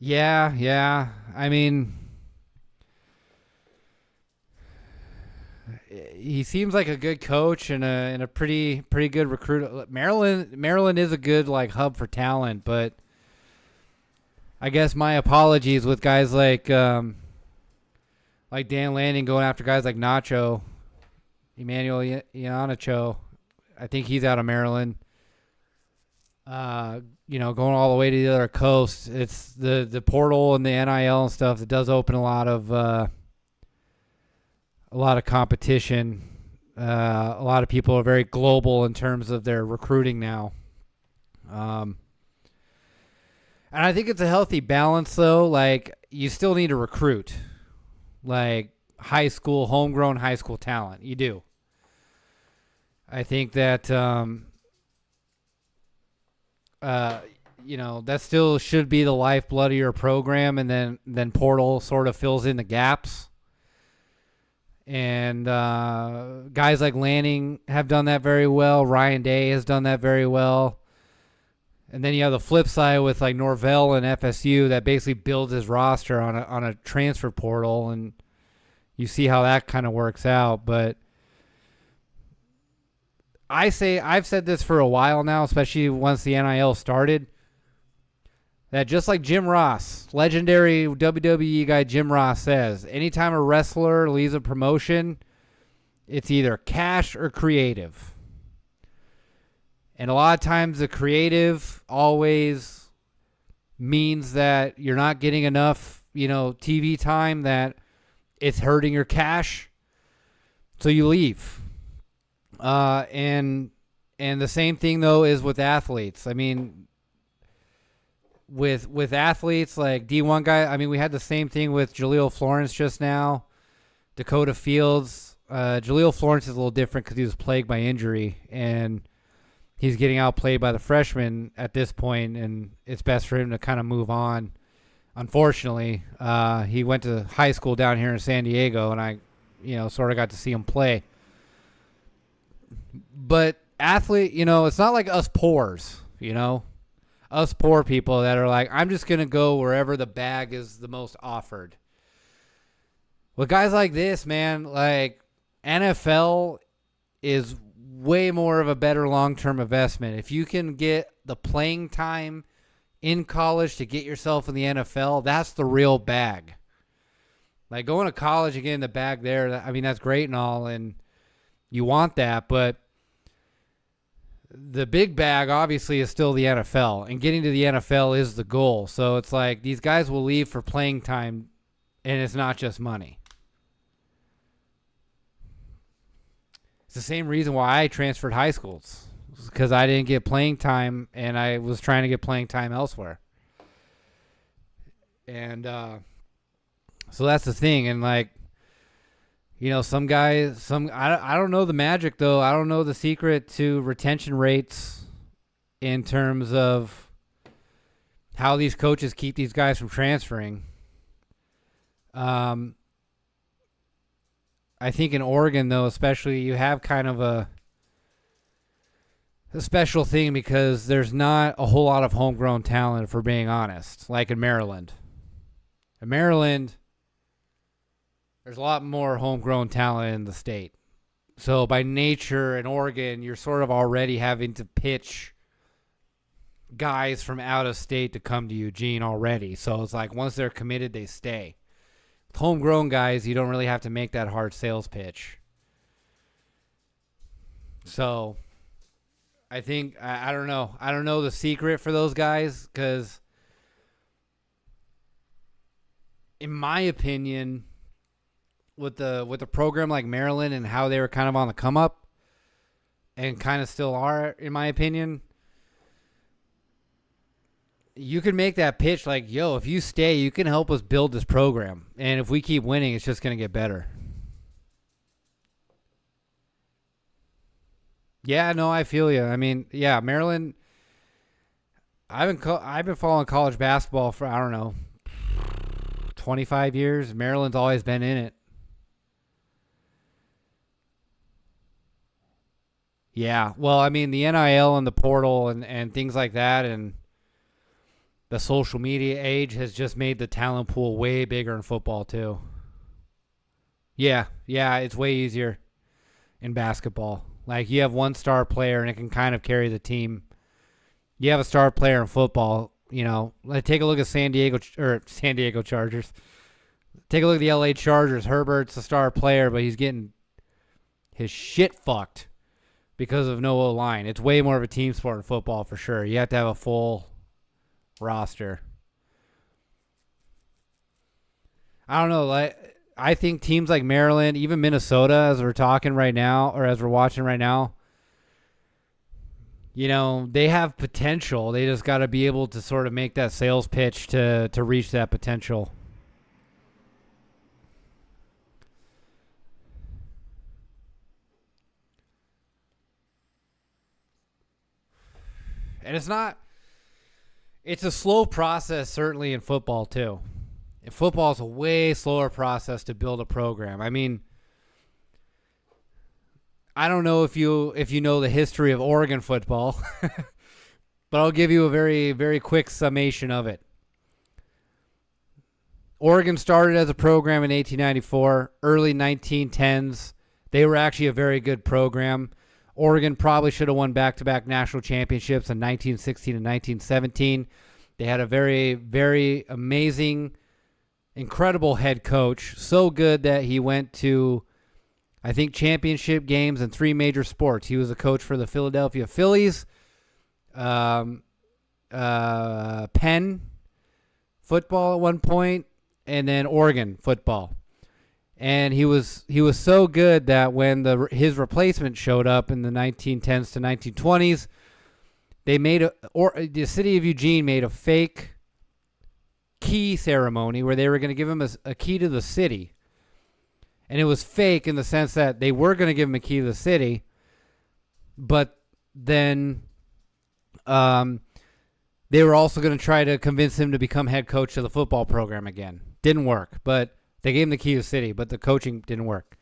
[SPEAKER 3] Yeah. I mean, he seems like a good coach and a pretty good recruit. Maryland is a good like hub for talent, but I guess my apologies with guys like Dan Lanning going after guys like Nacho, Emmanuel Iannacho. I think he's out of Maryland. Going all the way to the other coast. It's the portal and the NIL and stuff that does open a lot of competition. A lot of people are very global in terms of their recruiting now. And I think it's a healthy balance, though. Like, you still need to recruit, like homegrown high school talent. You do. I think that, that still should be the lifeblood of your program, and then portal sort of fills in the gaps. And guys like Lanning have done that very well. Ryan Day has done that very well. And then you have the flip side with like Norvell and FSU that basically builds his roster on a transfer portal, and you see how that kind of works out. But I've said this for a while now, especially once the NIL started, that just like Jim Ross, legendary WWE guy Jim Ross says, anytime a wrestler leaves a promotion, it's either cash or creative. And a lot of times the creative always means that you're not getting enough, TV time, that it's hurting your cash. So you leave. And the same thing though is with athletes. I mean, with athletes like D1 guy, I mean, we had the same thing with Jaleel Florence just now, Dakota Fields. Jaleel Florence is a little different because he was plagued by injury, and he's getting outplayed by the freshmen at this point, and it's best for him to kind of move on. Unfortunately, he went to high school down here in San Diego, and I, sort of got to see him play. But athlete, it's not like us poors, us poor people that are like, I'm just going to go wherever the bag is the most offered. With guys like this, man, like NFL is way more of a better long-term investment. If you can get the playing time in college to get yourself in the NFL, that's the real bag. Like going to college and getting the bag there, I mean, that's great and all, and you want that, but the big bag obviously is still the NFL, and getting to the NFL is the goal. So it's like these guys will leave for playing time, and it's not just money. It's the same reason why I transferred high schools, because I didn't get playing time, and I was trying to get playing time elsewhere. And so that's the thing. And like, some guys, I don't know the magic though. I don't know the secret to retention rates in terms of how these coaches keep these guys from transferring. I think in Oregon though, especially, you have kind of a special thing because there's not a whole lot of homegrown talent, if we're being honest, like in Maryland. In Maryland, there's a lot more homegrown talent in the state. So by nature in Oregon, you're sort of already having to pitch guys from out of state to come to Eugene already. So it's like once they're committed, they stay. With homegrown guys, you don't really have to make that hard sales pitch. So I think I don't know. I don't know the secret for those guys because, in my opinion, with a program like Maryland and how they were kind of on the come up, and kind of still are, in my opinion, you can make that pitch like, yo, if you stay, you can help us build this program. And if we keep winning, it's just going to get better. Yeah, no, I feel you. I mean, yeah, Maryland, I've been following college basketball for, I don't know, 25 years. Maryland's always been in it. Yeah, well, I mean, the NIL and the portal and things like that and the social media age has just made the talent pool way bigger in football, too. Yeah, it's way easier in basketball. Like, you have one star player, and it can kind of carry the team. You have a star player in football, like, take a look at San Diego Chargers. Take a look at the LA Chargers. Herbert's a star player, but he's getting his shit fucked because of no O-line. It's way more of a team sport in football for sure. You have to have a full roster. I don't know. I think teams like Maryland, even Minnesota, as we're talking right now, or as we're watching right now, they have potential. They just got to be able to sort of make that sales pitch to reach that potential. And it's a slow process, certainly in football too. Football is a way slower process to build a program. I mean, I don't know if you know the history of Oregon football, but I'll give you a very, very quick summation of it. Oregon started as a program in 1894, early 1910s. They were actually a very good program. Oregon probably should have won back-to-back national championships in 1916 and 1917. They had a very, very amazing, incredible head coach. So good that he went to, I think, championship games in 3 major sports. He was a coach for the Philadelphia Phillies, Penn football at one point, and then Oregon football. And he was so good that when his replacement showed up in the 1910s to 1920s, they made the city of Eugene made a fake key ceremony where they were going to give him a key to the city. And it was fake in the sense that they were going to give him a key to the city, but then they were also going to try to convince him to become head coach of the football program again. Didn't work, but they gave him the key to the city, but the coaching didn't work.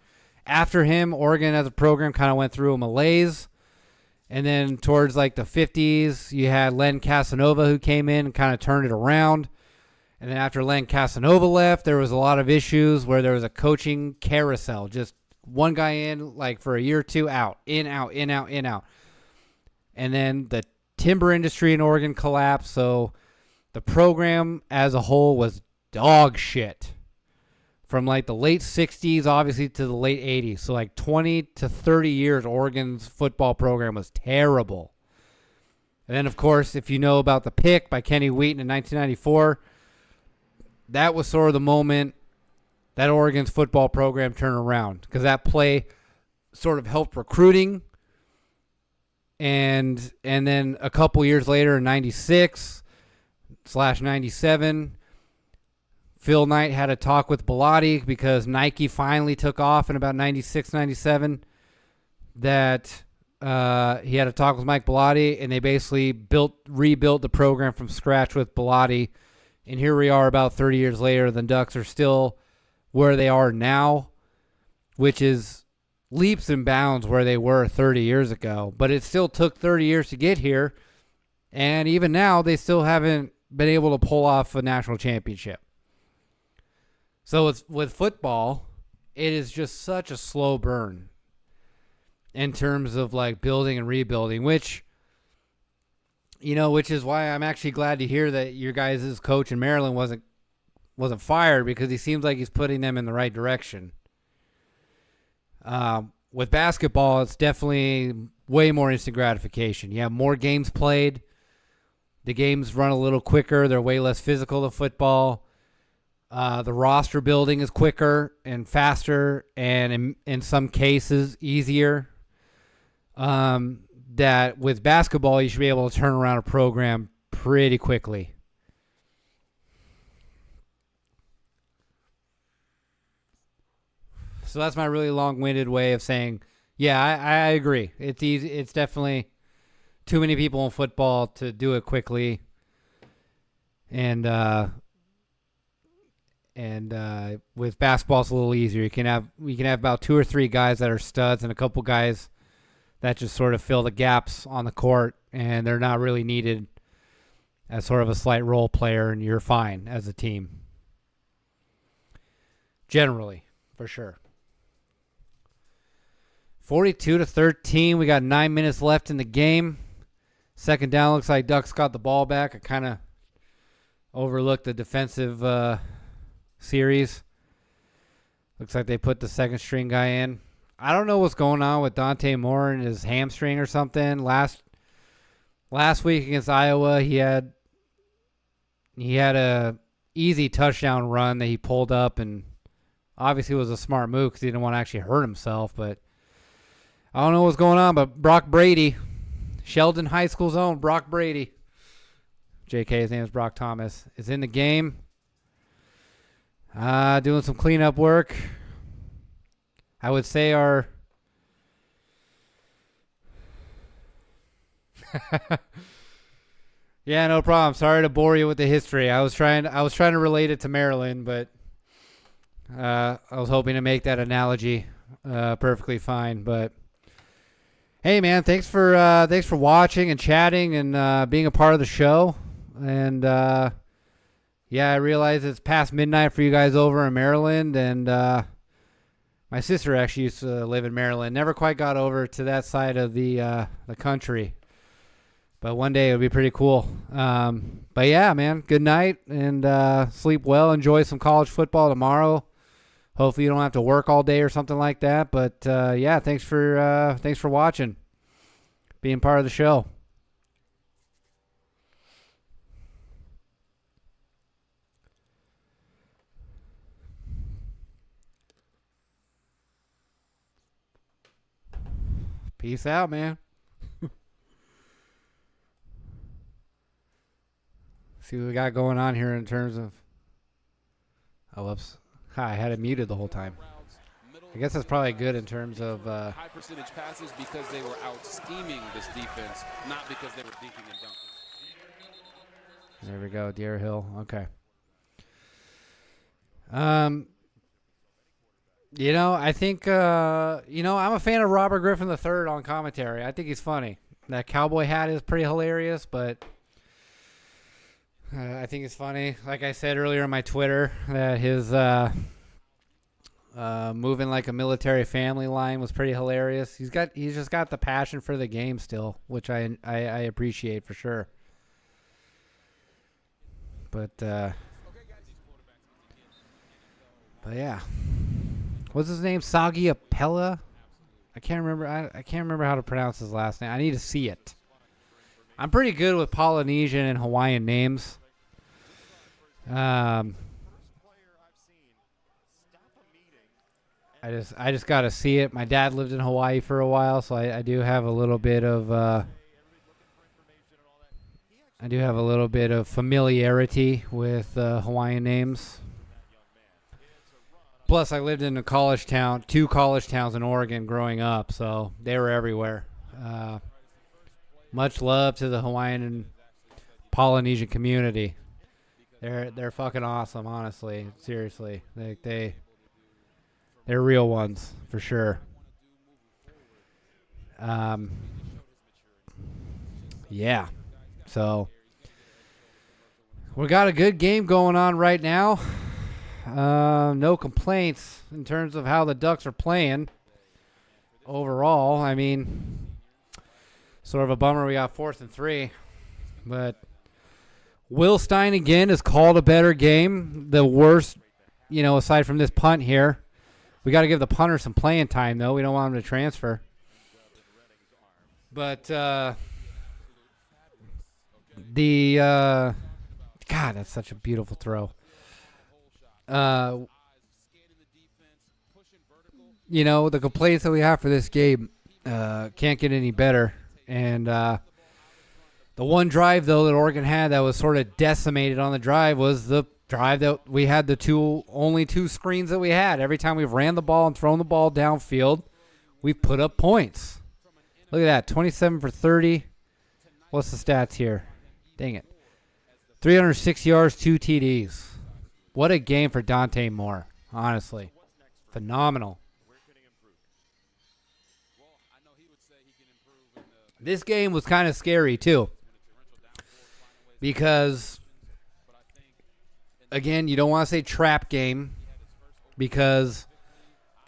[SPEAKER 3] After him, Oregon as a program kind of went through a malaise. And then towards like the 50s, you had Len Casanova who came in and kind of turned it around. And then after Len Casanova left, there was a lot of issues where there was a coaching carousel. Just one guy in like for a year or two, out, in, out, in, out, in, out. And then the timber industry in Oregon collapsed. So the program as a whole was dog shit. From like the late 60s, obviously, to the late 80s. So like 20 to 30 years, Oregon's football program was terrible. And then, of course, if you know about the pick by Kenny Wheaton in 1994, that was sort of the moment that Oregon's football program turned around. Because that play sort of helped recruiting. And then a couple years later in 96/97, Phil Knight had a talk with Bellotti because Nike finally took off in about 96, 97, that he had a talk with Mike Bellotti, and they basically rebuilt the program from scratch with Bellotti. And here we are about 30 years later. The Ducks are still where they are now, which is leaps and bounds where they were 30 years ago. But it still took 30 years to get here. And even now, they still haven't been able to pull off a national championship. So with football, it is just such a slow burn in terms of like building and rebuilding, which is why I'm actually glad to hear that your guys' coach in Maryland wasn't fired, because he seems like he's putting them in the right direction. With basketball, it's definitely way more instant gratification. You have more games played. The games run a little quicker. They're way less physical than football. The roster building is quicker and faster, and in some cases easier. That with basketball, you should be able to turn around a program pretty quickly. So that's my really long-winded way of saying, yeah, I agree. It's easy. It's definitely too many people in football to do it quickly. And with basketball, it's a little easier. We can have about 2 or 3 guys that are studs and a couple guys that just sort of fill the gaps on the court, and they're not really needed as sort of a slight role player, and you're fine as a team. Generally, for sure. 42-13. We got 9 minutes left in the game. Second down, looks like Ducks got the ball back. I kind of overlooked the defensive series. Looks like they put the second string guy in. I don't know what's going on with Dante Moore and his hamstring or something. Last week against Iowa, he had a easy touchdown run that he pulled up, and obviously it was a smart move because he didn't want to actually hurt himself. But I don't know what's going on. But Brock Brady, Sheldon High School's own Brock Brady, JK, his name is Brock Thomas, is in the game. Doing some cleanup work. I would say our yeah, no problem. Sorry to bore you with the history. I was trying to relate it to Maryland, but I was hoping to make that analogy perfectly fine. But hey, man, thanks for watching and chatting and being a part of the show. And yeah, I realize it's past midnight for you guys over in Maryland, and my sister actually used to live in Maryland. Never quite got over to that side of the country, but one day it would be pretty cool. But yeah, man, good night and sleep well. Enjoy some college football tomorrow. Hopefully you don't have to work all day or something like that. But yeah, thanks for watching, being part of the show. Peace out, man. See what we got going on here in terms of... Oh, whoops. I had it muted the whole time. I guess that's probably good in terms of...
[SPEAKER 4] high percentage passes because they were out scheming this defense, not because they were dinking and dunking.
[SPEAKER 3] There we go, Deer Hill. Okay. You know, I think, I'm a fan of Robert Griffin III on commentary. I think he's funny. That cowboy hat is pretty hilarious, but I think it's funny. Like I said earlier on my Twitter, that his moving like a military family line was pretty hilarious. He's just got the passion for the game still, which I appreciate for sure. But yeah. What's his name? Sagi Apella? I can't remember. I can't remember how to pronounce his last name. I need to see it. I'm pretty good with Polynesian and Hawaiian names. I just got to see it. My dad lived in Hawaii for a while, so I do have a little bit of familiarity with Hawaiian names. Plus, I lived in 2 college towns in Oregon growing up, so they were everywhere. Much love to the Hawaiian and Polynesian community. They're fucking awesome, honestly. Seriously, they're real ones for sure. Yeah. So we got a good game going on right now. No complaints in terms of how the Ducks are playing overall. I mean, sort of a bummer we got 4th and 3, but Will Stein again has called a better game. The worst, aside from this punt here. We got to give the punter some playing time, though. We don't want him to transfer. But the God, that's such a beautiful throw. You know, the complaints that we have for this game can't get any better. And the one drive, though, that Oregon had that was sort of decimated on the drive was the drive that we had only two screens that we had. Every time we've ran the ball and thrown the ball downfield, we've put up points. Look at that, 27 for 30. What's the stats here? Dang it. 306 yards, 2 TDs. What a game for Dante Moore, honestly. Phenomenal. This game was kind of scary, too. Because, again, you don't want to say trap game because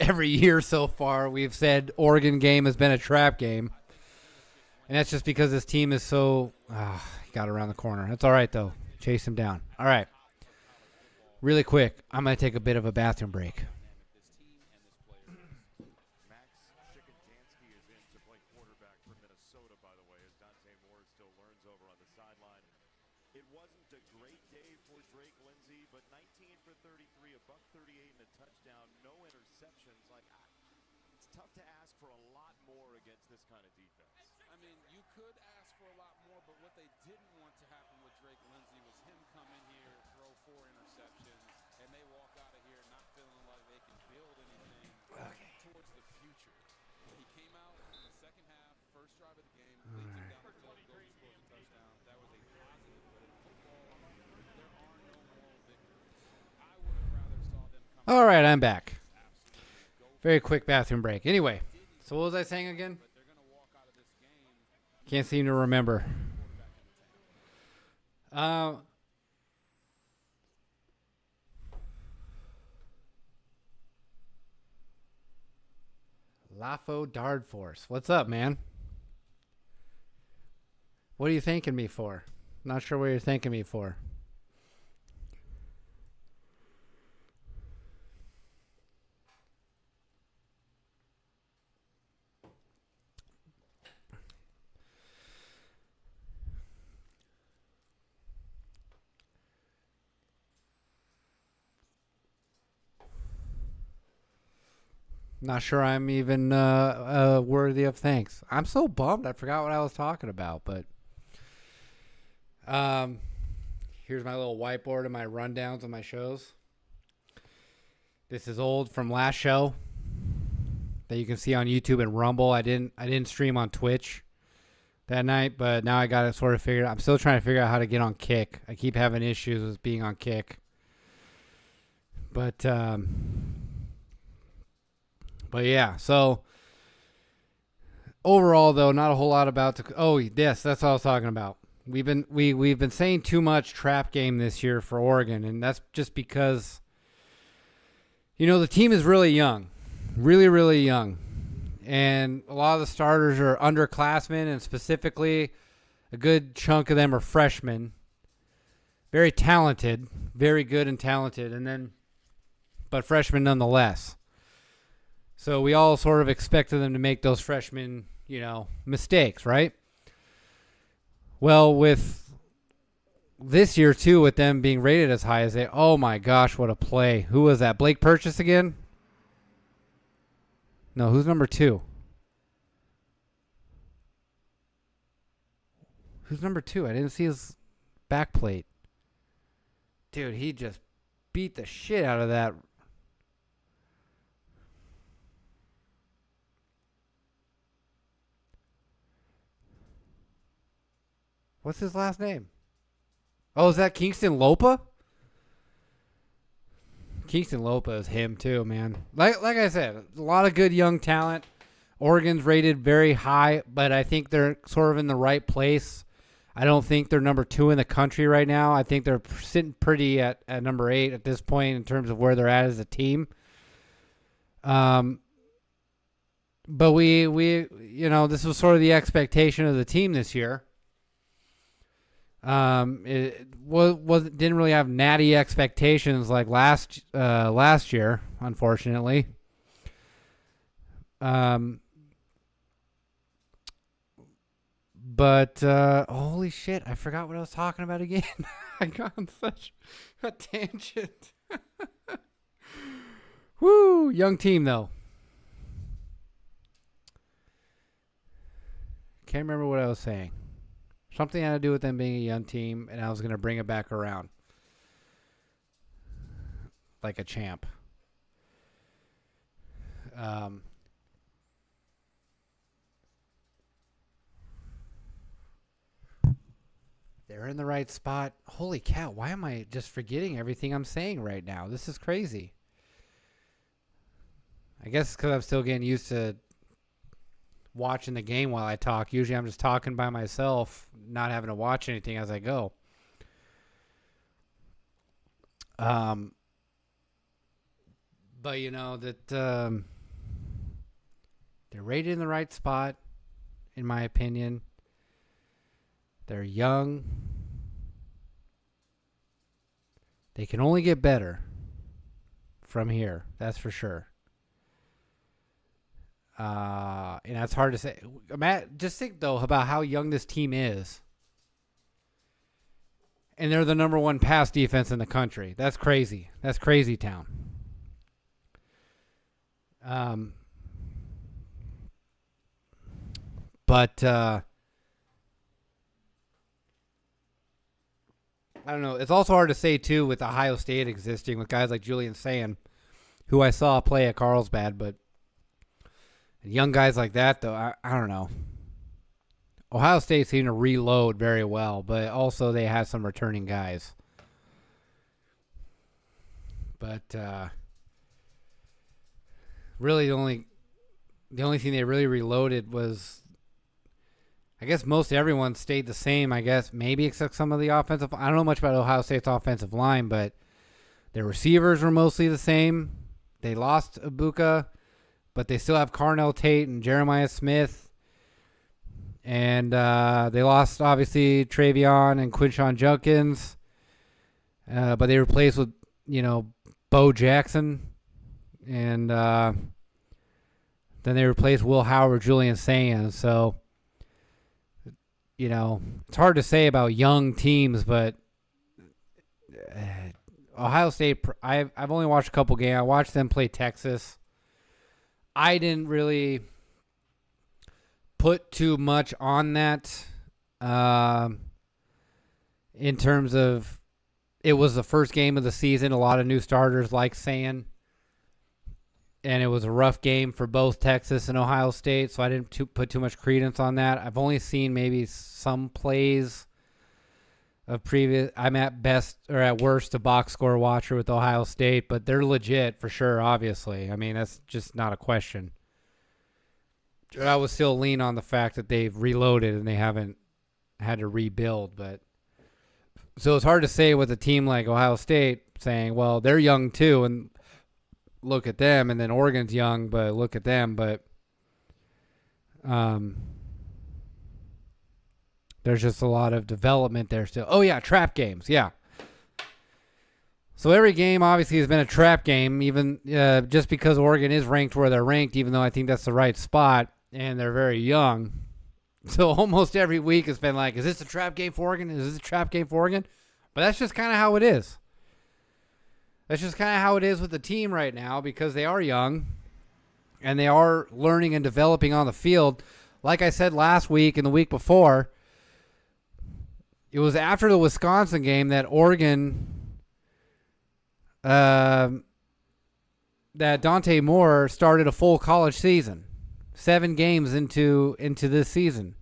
[SPEAKER 3] every year so far we've said Oregon game has been a trap game. And that's just because this team is so he got around the corner. That's all right, though. Chase him down. All right. Really quick, I'm going to take a bit of a bathroom break.
[SPEAKER 1] Max Shikantansky is in to play quarterback for Minnesota, by the way, as Dante Moore still learns over on the sideline. It wasn't a great day for Drake Lindsey, but 19 for 33, a buck 38 and a touchdown, no interceptions. It's tough to ask for a lot more against this kind of defense.
[SPEAKER 4] I mean, you could ask for a lot more, but what they didn't want to happen with Drake Lindsey was him come in here, throw 4 interceptions, and they walk out of here not feeling like they can build anything towards the future. He came out in the second half, first drive of the game, leads him down the field, goes and scores a touchdown. That was a positive, but in football, there are no moral victories. I would have rather saw them come.
[SPEAKER 3] All right, I'm back. Very quick bathroom break. Anyway, so what was I saying again? Can't seem to remember. Lafo Dard Force. What's up, man? What are you thanking me for? Not sure what you're thanking me for. Not sure I'm even worthy of thanks. I'm so bummed. I forgot what I was talking about. But here's my little whiteboard and my rundowns of my shows. This is old from last show that you can see on YouTube and Rumble. I didn't stream on Twitch that night, but now I got it sort of figured out. I'm still trying to figure out how to get on Kick. I keep having issues with being on Kick. But yeah, so overall though, not a whole lot about yes, that's what I was talking about. We've been saying too much trap game this year for Oregon, and that's just because the team is really young. Really, really young. And a lot of the starters are underclassmen, and specifically a good chunk of them are freshmen. Very talented, very good and talented, but freshmen nonetheless. So we all sort of expected them to make those freshman, mistakes, right? Well, with this year, too, with them being rated as high as they, oh my gosh, what a play. Who was that? Blake Purchase again? No, who's number 2? Who's number 2? I didn't see his back plate. Dude, he just beat the shit out of that. What's his last name? Oh, is that Kingston Lopa? Kingston Lopa is him too, man. Like I said, a lot of good young talent. Oregon's rated very high, but I think they're sort of in the right place. I don't think they're number 2 in the country right now. I think they're sitting pretty at number 8 at this point in terms of where they're at as a team. But we this was sort of the expectation of the team this year. It didn't really have natty expectations like last year, unfortunately. But holy shit, I forgot what I was talking about again. I got on such a tangent. Woo, young team though. Can't remember what I was saying. Something had to do with them being a young team, and I was going to bring it back around. Like a champ. They're in the right spot. Holy cow, why am I just forgetting everything I'm saying right now? This is crazy. I guess it's because I'm still getting used to watching the game while I talk. Usually I'm just talking by myself, not having to watch anything as I go. But you know that they're rated in the right spot, in my opinion. They're young. They can only get better from here. That's for sure. And that's hard to say. Matt, just think, though, about how young this team is. And they're the number one pass defense in the country. That's crazy. That's crazy town. But I don't know. It's also hard to say, too, with Ohio State existing, with guys like Julian Sayin, who I saw play at Carlsbad. But young guys like that, though, I don't know. Ohio State seemed to reload very well, but also they had some returning guys. But really, the only thing they really reloaded was, I guess most everyone stayed the same, I guess, maybe except some of the offensive. I don't know much about Ohio State's offensive line, but their receivers were mostly the same. They lost Ibuka, but they still have Carnell Tate and Jeremiah Smith. And they lost, obviously, Travion and Quinshon Judkins. But they replaced with, Bo Jackson. And then they replaced Will Howard, Julian Sayin. So, it's hard to say about young teams, but Ohio State, I've only watched a couple games. I watched them play Texas. I didn't really put too much on that in terms of it was the first game of the season. A lot of new starters like Sayin. And it was a rough game for both Texas and Ohio State, so I didn't put too much credence on that. I've only seen maybe some plays of previous. I'm at best or at worst a box score watcher with Ohio State, but they're legit for sure, obviously. I mean, that's just not a question. I would still lean on the fact that they've reloaded and they haven't had to rebuild. But so it's hard to say with a team like Ohio State saying, well, they're young too, and look at them, and then Oregon's young, but look at them. But there's just a lot of development there still. Oh, yeah, trap games, yeah. So every game obviously has been a trap game, even just because Oregon is ranked where they're ranked, even though I think that's the right spot, and they're very young. So almost every week it's been like, is this a trap game for Oregon? Is this a trap game for Oregon? But that's just kind of how it is. That's just kind of how it is with the team right now because they are young and they are learning and developing on the field. Like I said last week and the week before, it was after the Wisconsin game that Oregon, that Dante Moore started a full college season, 7 games into this season.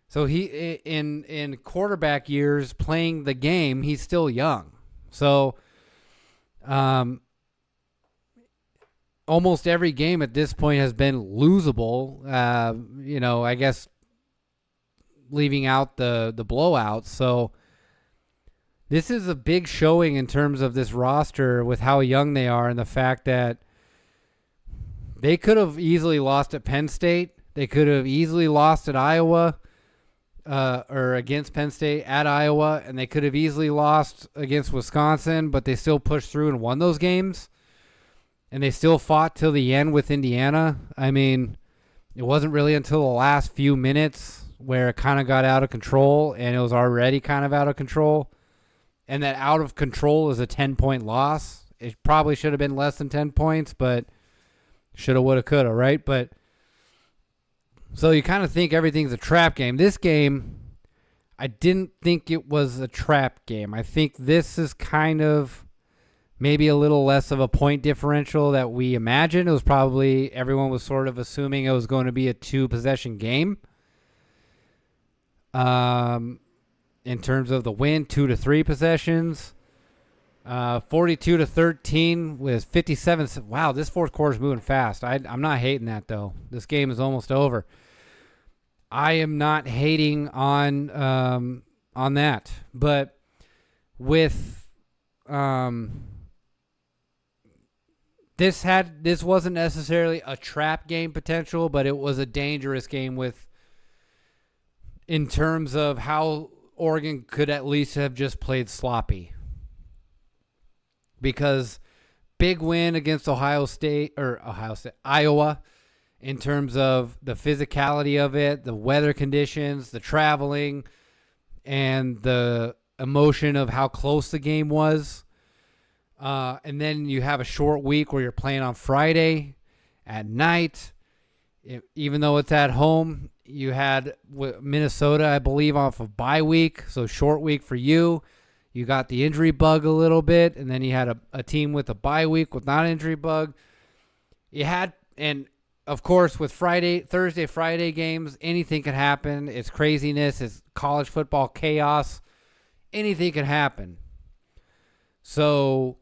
[SPEAKER 3] So he in quarterback years playing the game, he's still young. So almost every game at this point has been losable. I guess leaving out the blowouts. So this is a big showing in terms of this roster with how young they are and the fact that they could have easily lost at Penn State. They could have easily lost at Iowa. Or against Penn State at Iowa, and they could have easily lost against Wisconsin, but they still pushed through and won those games, and they still fought till the end with Indiana. I mean, it wasn't really until the last few minutes where it kind of got out of control, and it was already kind of out of control. And that out of control is a 10-point loss. It probably should have been less than 10 points, but shoulda, woulda, coulda, right? But so you kind of think everything's a trap game. This game, I didn't think it was a trap game. I think this is kind of maybe a little less of a point differential that we imagined. It was probably, everyone was sort of assuming it was going to be a 2-possession game. In terms of the win, 2 to 3 possessions. 42-13 with 57. Wow, this fourth quarter is moving fast. I'm not hating that, though. This game is almost over. I am not hating on that. But with this wasn't necessarily a trap game potential, but it was a dangerous game in terms of how Oregon could at least have just played sloppy. Because big win against Iowa, in terms of the physicality of it, the weather conditions, the traveling, and the emotion of how close the game was. And then you have a short week where you're playing on Friday at night. Even though it's at home, you had Minnesota, I believe, off of bye week, so short week for you. You got the injury bug a little bit, and then you had a team with a bye week with not injury bug. You had, and of course, with Thursday, Friday games, anything can happen. It's craziness. It's college football chaos. Anything can happen. So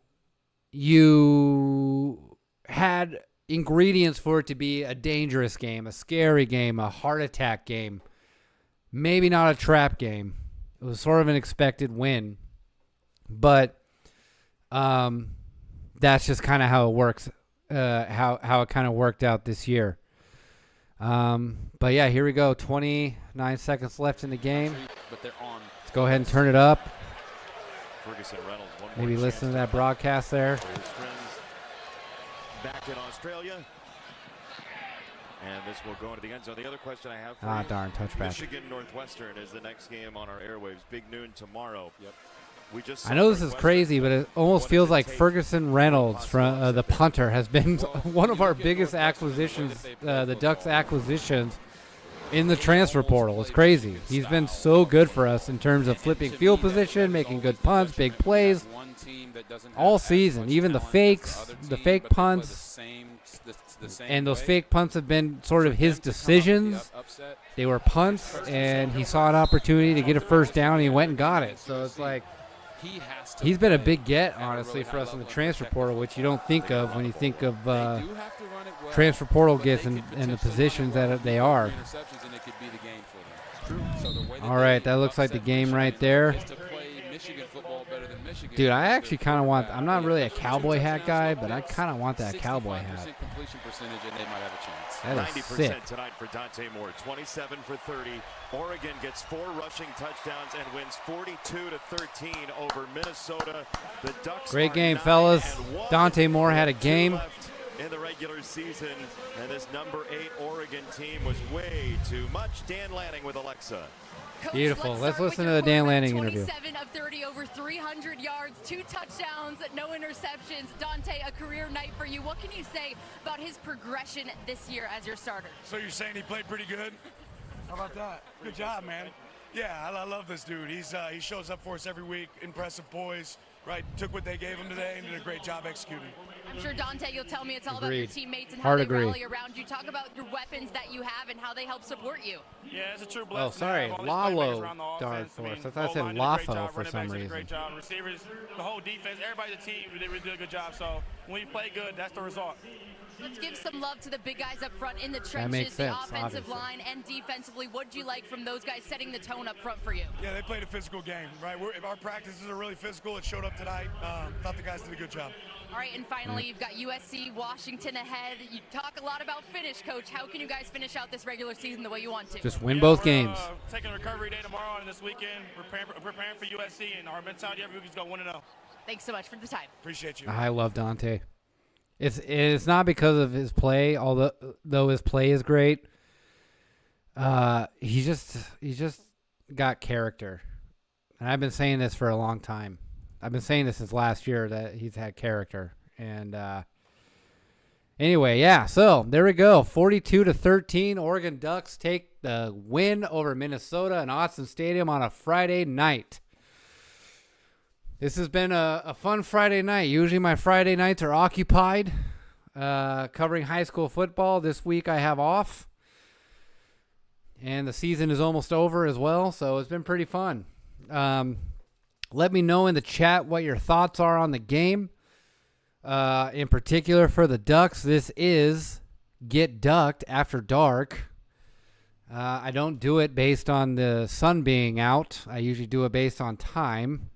[SPEAKER 3] you had ingredients for it to be a dangerous game, a scary game, a heart attack game. Maybe not a trap game. It was sort of an expected win. But that's just kind of how it works, how it kind of worked out this year. But, yeah, here we go. 29 seconds left in the game. Let's go ahead and turn it up.
[SPEAKER 1] Ferguson Reynolds,
[SPEAKER 3] maybe listen to that broadcast there.
[SPEAKER 1] Back in Australia. And this will go into the end zone. The other question I have for you,
[SPEAKER 3] darn, touchback.
[SPEAKER 1] Michigan Northwestern is the next game on our airwaves. Big noon tomorrow. Yep.
[SPEAKER 3] I know this is crazy, but it almost feels like Ferguson Reynolds, from the punter, has been one of our biggest acquisitions, the Ducks acquisitions, in the transfer portal. It's crazy. He's been so good for us in terms of flipping field position, making good punts, big plays, all season. Even the fake punts, and those fake punts have been sort of his decisions. They were punts, and he saw an opportunity to get a first down, and he went and got it. So it's like, he's been a big get, honestly, for us in the transfer portal, which you don't think of when you think of transfer portal gets and the positions that they are. All right, that looks like the game right there. Dude, I actually kind of want – I'm not really a cowboy hat guy, but I kind of want that cowboy hat. That is sick.
[SPEAKER 1] 90% tonight for Dante Moore, 27 for 30. Oregon gets 4 rushing touchdowns and wins 42-13 over Minnesota. The Ducks
[SPEAKER 3] Great game, fellas. Dante Moore had a game.
[SPEAKER 1] In the regular season, and this number 8 Oregon team was way too much. Dan Lanning with Alexa.
[SPEAKER 3] Beautiful. Let's listen to the Dan Lanning interview.
[SPEAKER 2] 27 of 30, over 300 yards, 2 touchdowns, no interceptions. Dante, a career night for you. What can you say about his progression this year as your starter?
[SPEAKER 5] So you're saying he played pretty good? How about that? Good job, man. Yeah, I love this dude. He shows up for us every week. Impressive poise. Right, took what they gave him today and did a great job executing.
[SPEAKER 2] I'm sure, Dante, you'll tell me it's all about your teammates and
[SPEAKER 3] Hard
[SPEAKER 2] how they
[SPEAKER 3] agree.
[SPEAKER 2] rally around you. Talk about your weapons that you have and how they help support you.
[SPEAKER 5] Yeah, it's a true blessing.
[SPEAKER 3] Oh, sorry, Lalo Dart for us. I thought I said Lafo for some reason.
[SPEAKER 5] Great job. Receivers, the whole defense, everybody on the team did a good job. So when you play good, that's the result.
[SPEAKER 2] Let's give some love to the big guys up front in the trenches,
[SPEAKER 3] makes sense,
[SPEAKER 2] the offensive
[SPEAKER 3] obviously.
[SPEAKER 2] line and defensively. What did you like from those guys setting the tone up front for you?
[SPEAKER 5] Yeah, they played a physical game, right? Our practices are really physical. It showed up tonight. Thought the guys did a good job.
[SPEAKER 2] All right, and finally, you've got USC, Washington ahead. You talk a lot about finish, Coach. How can you guys finish out this regular season the way you want to?
[SPEAKER 3] Just win both games.
[SPEAKER 5] Taking a recovery day tomorrow and this weekend, preparing for USC, and our mentality every week is going 1-0.
[SPEAKER 2] Thanks so much for the time.
[SPEAKER 5] Appreciate you.
[SPEAKER 3] I love Dante. It's not because of his play, although his play is great. He just got character. And I've been saying this for a long time. I've been saying this since last year that he's had character. And anyway, yeah, so there we go. 42-13, Oregon Ducks take the win over Minnesota in Autzen Stadium on a Friday night. This has been a fun Friday night. Usually my Friday nights are occupied covering high school football. This week I have off. And the season is almost over as well, so it's been pretty fun. Let me know in the chat what your thoughts are on the game. In particular for the Ducks, this is Get Ducked After Dark. I don't do it based on the sun being out. I usually do it based on time.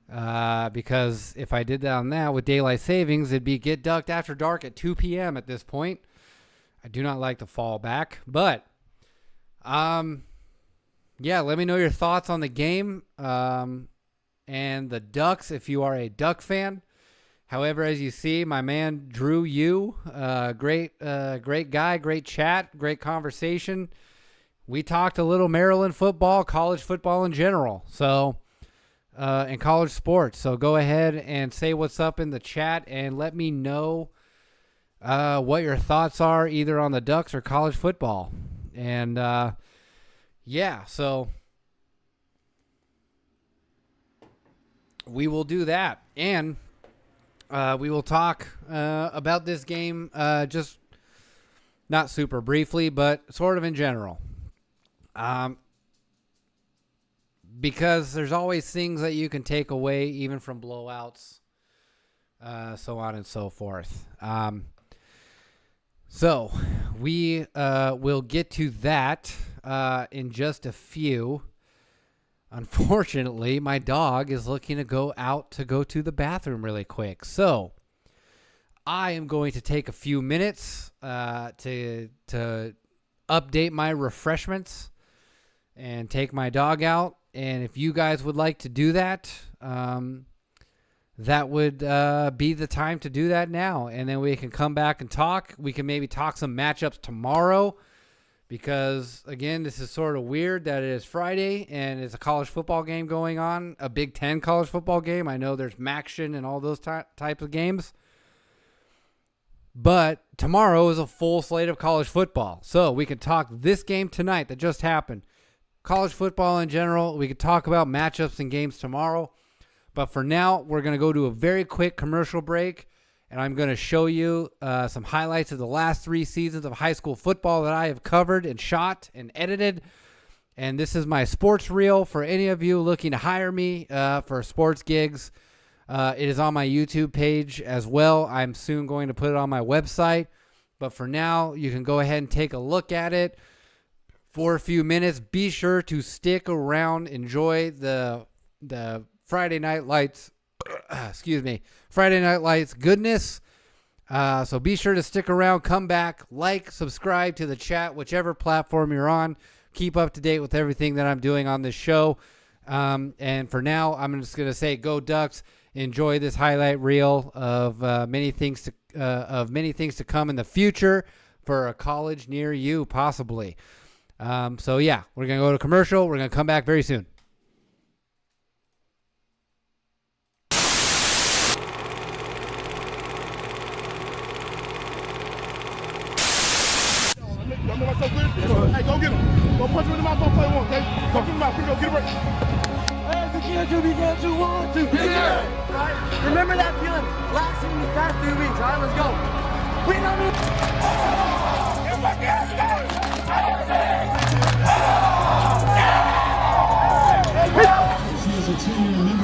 [SPEAKER 3] Because if I did that on that with daylight savings, it'd be Get Ducked After Dark at 2 p.m. at this point. I do not like to fall back, but yeah, let me know your thoughts on the game and the Ducks if you are a Duck fan. However, as you see, my man Drew Yu, great guy, great chat, great conversation. We talked a little Maryland football, college football in general, so and college sports. So go ahead and say what's up in the chat and let me know what your thoughts are either on the Ducks or college football. And yeah, so we will do that. And we will talk about this game just not super briefly, but sort of in general. Because there's always things that you can take away even from blowouts, so on and so forth. So we will get to that in just a few. Unfortunately, my dog is looking to go out to go to the bathroom really quick. So I am going to take a few minutes to update my refreshments and take my dog out. And if you guys would like to do that, that would be the time to do that now. And then we can come back and talk. We can maybe talk some matchups tomorrow because, again, this is sort of weird that it is Friday and it's a college football game going on, a Big Ten college football game. I know there's MACtion and all those types of games. But tomorrow is a full slate of college football. So we can talk this game tonight that just happened. College football in general. We could talk about matchups and games tomorrow. But for now, we're going to go to a very quick commercial break. And I'm going to show you some highlights of the last 3 seasons of high school football that I have covered and shot and edited. And this is my sports reel for any of you looking to hire me for sports gigs. It is on my YouTube page as well. I'm soon going to put it on my website. But for now, you can go ahead and take a look at it for a few minutes. Be sure to stick around. Enjoy the Friday Night Lights. Friday Night Lights goodness. So be sure to stick around. Come back. Like, subscribe to the chat, whichever platform you're on. Keep up to date with everything that I'm doing on this show. And for now, I'm just going to say, go Ducks. Enjoy this highlight reel of many things to come in the future for a college near you, possibly. So yeah, we're gonna go to commercial. We're gonna come back very soon.
[SPEAKER 6] Hey, go get him. Go punch him in the mouth. Don't play one, okay? Go get him out. Go get him right. Hey, if you can't do, you can't do. 1, 2, 3. Right? Remember that feeling last season, these past 3 weeks. All right, let's go. We don't need. He is a 2-year member.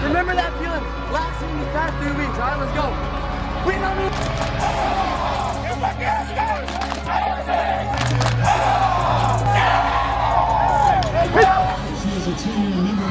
[SPEAKER 6] Remember that feeling lasting these past 3 weeks. All right, let's go. We love you.
[SPEAKER 7] She is a 2-year member.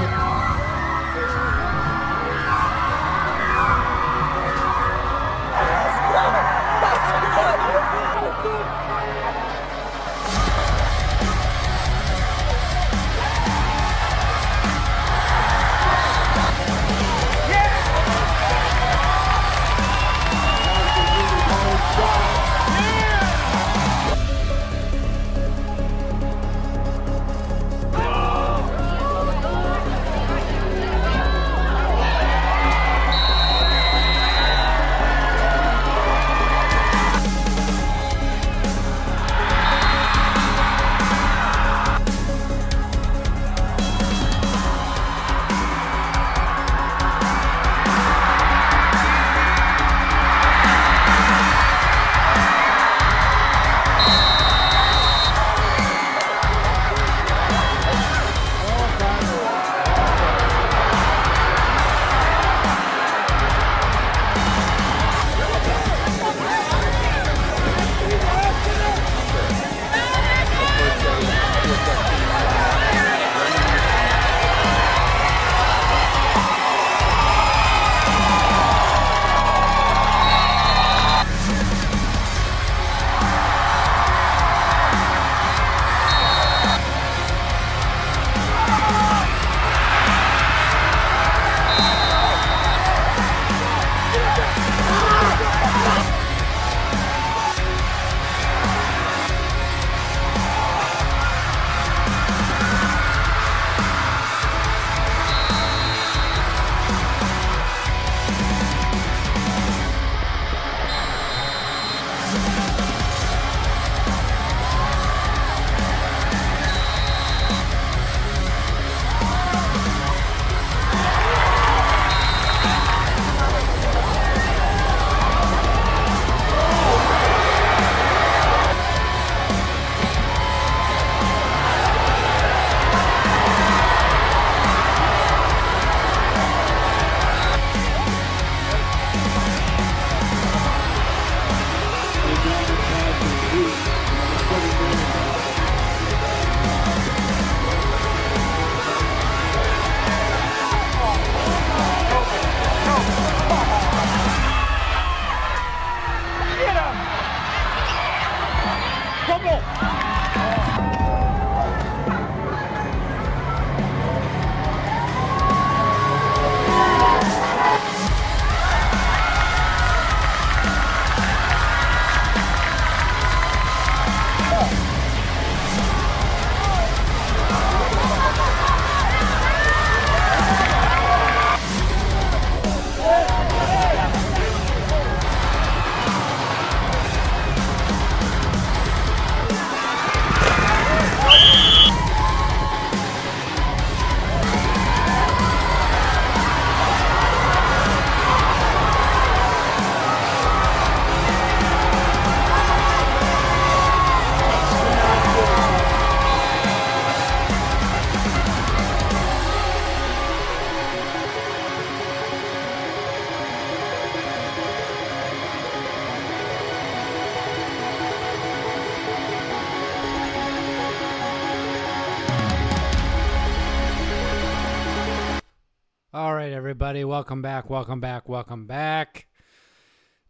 [SPEAKER 3] All right, everybody, welcome back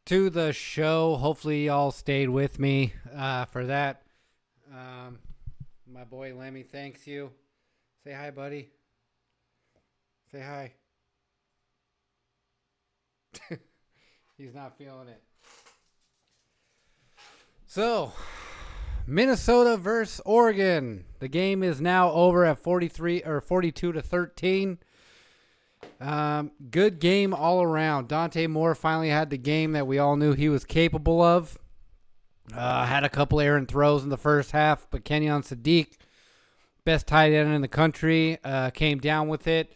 [SPEAKER 3] to the show. Hopefully y'all stayed with me for that. My boy Lemmy thanks you. Say hi, buddy. Say hi. He's not feeling it. So, Minnesota versus Oregon. The game is now over at 42-13. Good game all around. Dante Moore finally had the game that we all knew he was capable of. Had a couple errant throws in the first half, but Kenyon Sadiq, best tight end in the country, came down with it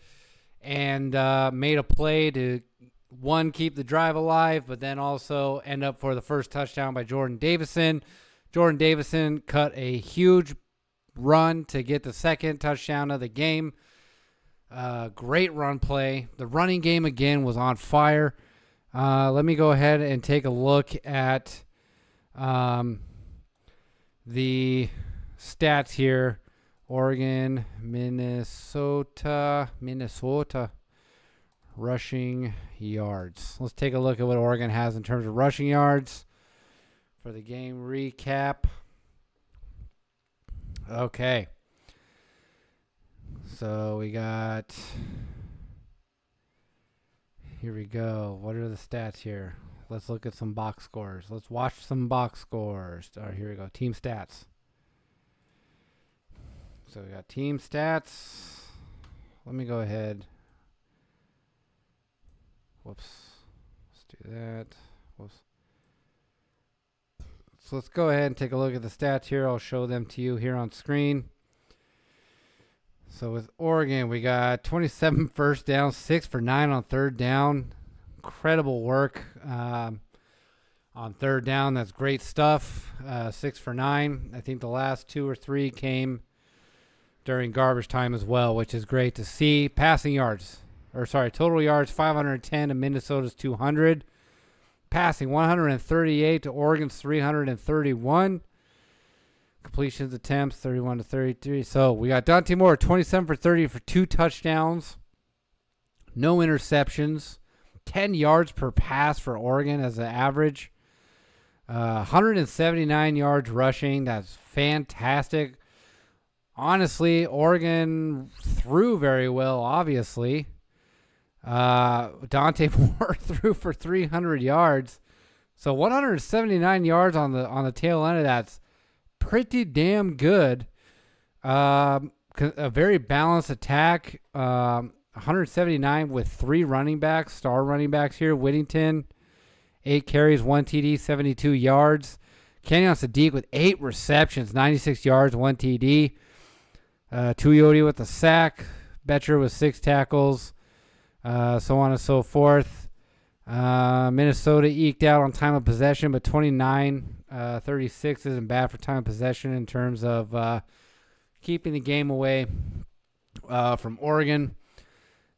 [SPEAKER 3] and made a play to, one, keep the drive alive, but then also end up for the first touchdown by Jordan Davison. Jordan Davison cut a huge run to get the second touchdown of the game. Great run play. The running game, again, was on fire. Let me go ahead and take a look at the stats here. Oregon, Minnesota rushing yards. Let's take a look at what Oregon has in terms of rushing yards for the game recap. Okay. So we got, here we go. What are the stats here? Let's look at some box scores. Let's watch some box scores. All right, here we go. Team stats. So we got team stats. Let me go ahead. Whoops. Let's do that. Whoops. So let's go ahead and take a look at the stats here. I'll show them to you here on screen. So with Oregon, we got 27 first down, 6 for 9 on third down. Incredible work on third down. That's great stuff. 6 for 9. I think the last 2 or 3 came during garbage time as well, which is great to see. Passing yards, total yards, 510 to Minnesota's 200. Passing, 138 to Oregon's 331. Completions attempts, 31 to 33. So we got Dante Moore, 27 for 30 for 2 touchdowns. No interceptions. 10 yards per pass for Oregon as an average. 179 yards rushing. That's fantastic. Honestly, Oregon threw very well, obviously. Dante Moore threw for 300 yards. So 179 yards on the tail end of that's pretty damn good. A very balanced attack. 179 with 3 running backs, star running backs here. Whittington, 8 carries, 1 TD, 72 yards. Kenyon Sadiq with 8 receptions, 96 yards, 1 TD. Tuioti with a sack. Betcher with 6 tackles. So on and so forth. Minnesota eked out on time of possession, but 29-36 isn't bad for time of possession in terms of keeping the game away from Oregon.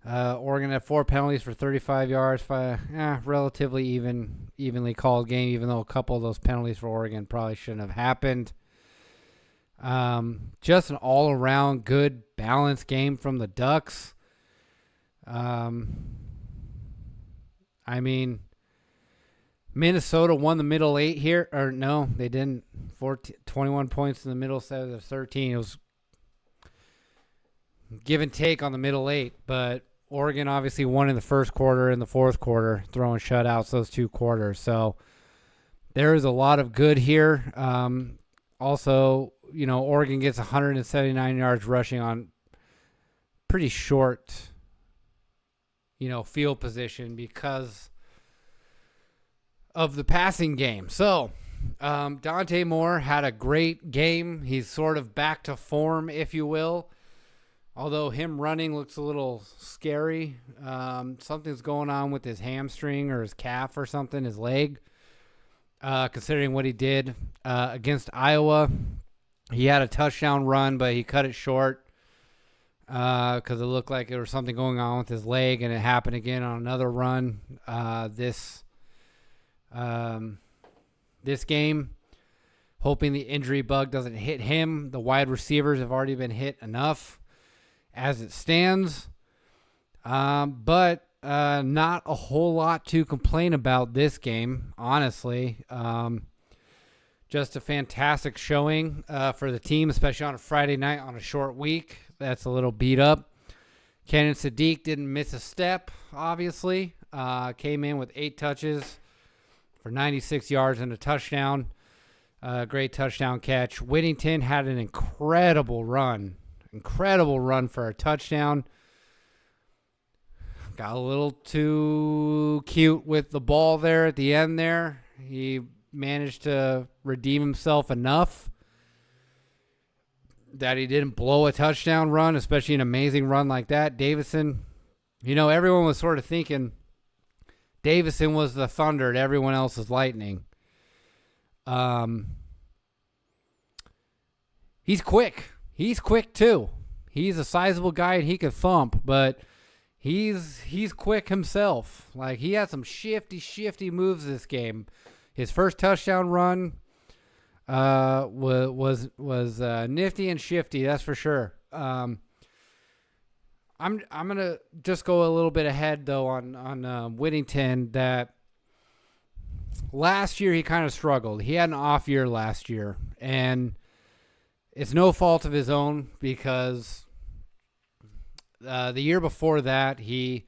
[SPEAKER 3] Oregon had 4 penalties for 35 yards. Relatively evenly called game, even though a couple of those penalties for Oregon probably shouldn't have happened. Just an all-around good, balanced game from the Ducks. I mean, Minnesota won the middle 8 here. Or no, they didn't. 21 points in the middle 7 of 13. It was give and take on the middle 8. But Oregon obviously won in the first quarter and the fourth quarter, throwing shutouts those 2 quarters. So there is a lot of good here. Also, Oregon gets 179 yards rushing on pretty short field position because of the passing game. So, Dante Moore had a great game. He's sort of back to form, if you will. Although him running looks a little scary. Something's going on with his hamstring or his calf or something, his leg. Considering what he did against Iowa. He had a touchdown run, but he cut it short. Because it looked like there was something going on with his leg, and it happened again on another run this game. Hoping the injury bug doesn't hit him. The wide receivers have already been hit enough as it stands. But not a whole lot to complain about this game, honestly. Just a fantastic showing for the team, especially on a Friday night on a short week. That's a little beat up. Kenyon Sadiq didn't miss a step, obviously. Came in with 8 touches for 96 yards and a touchdown. Great touchdown catch. Whittington had an incredible run for a touchdown. Got a little too cute with the ball there at the end there. He managed to redeem himself enough that he didn't blow a touchdown run, especially an amazing run like that. Davison, everyone was sort of thinking Davison was the thunder and everyone else is lightning. He's quick. He's quick too. He's a sizable guy and he could thump, but he's quick himself. Like, he had some shifty moves this game. His first touchdown run was nifty and shifty, that's for sure. I'm gonna just go a little bit ahead though on Whittington. That last year he kind of struggled. He had an off year last year, and it's no fault of his own because the year before that he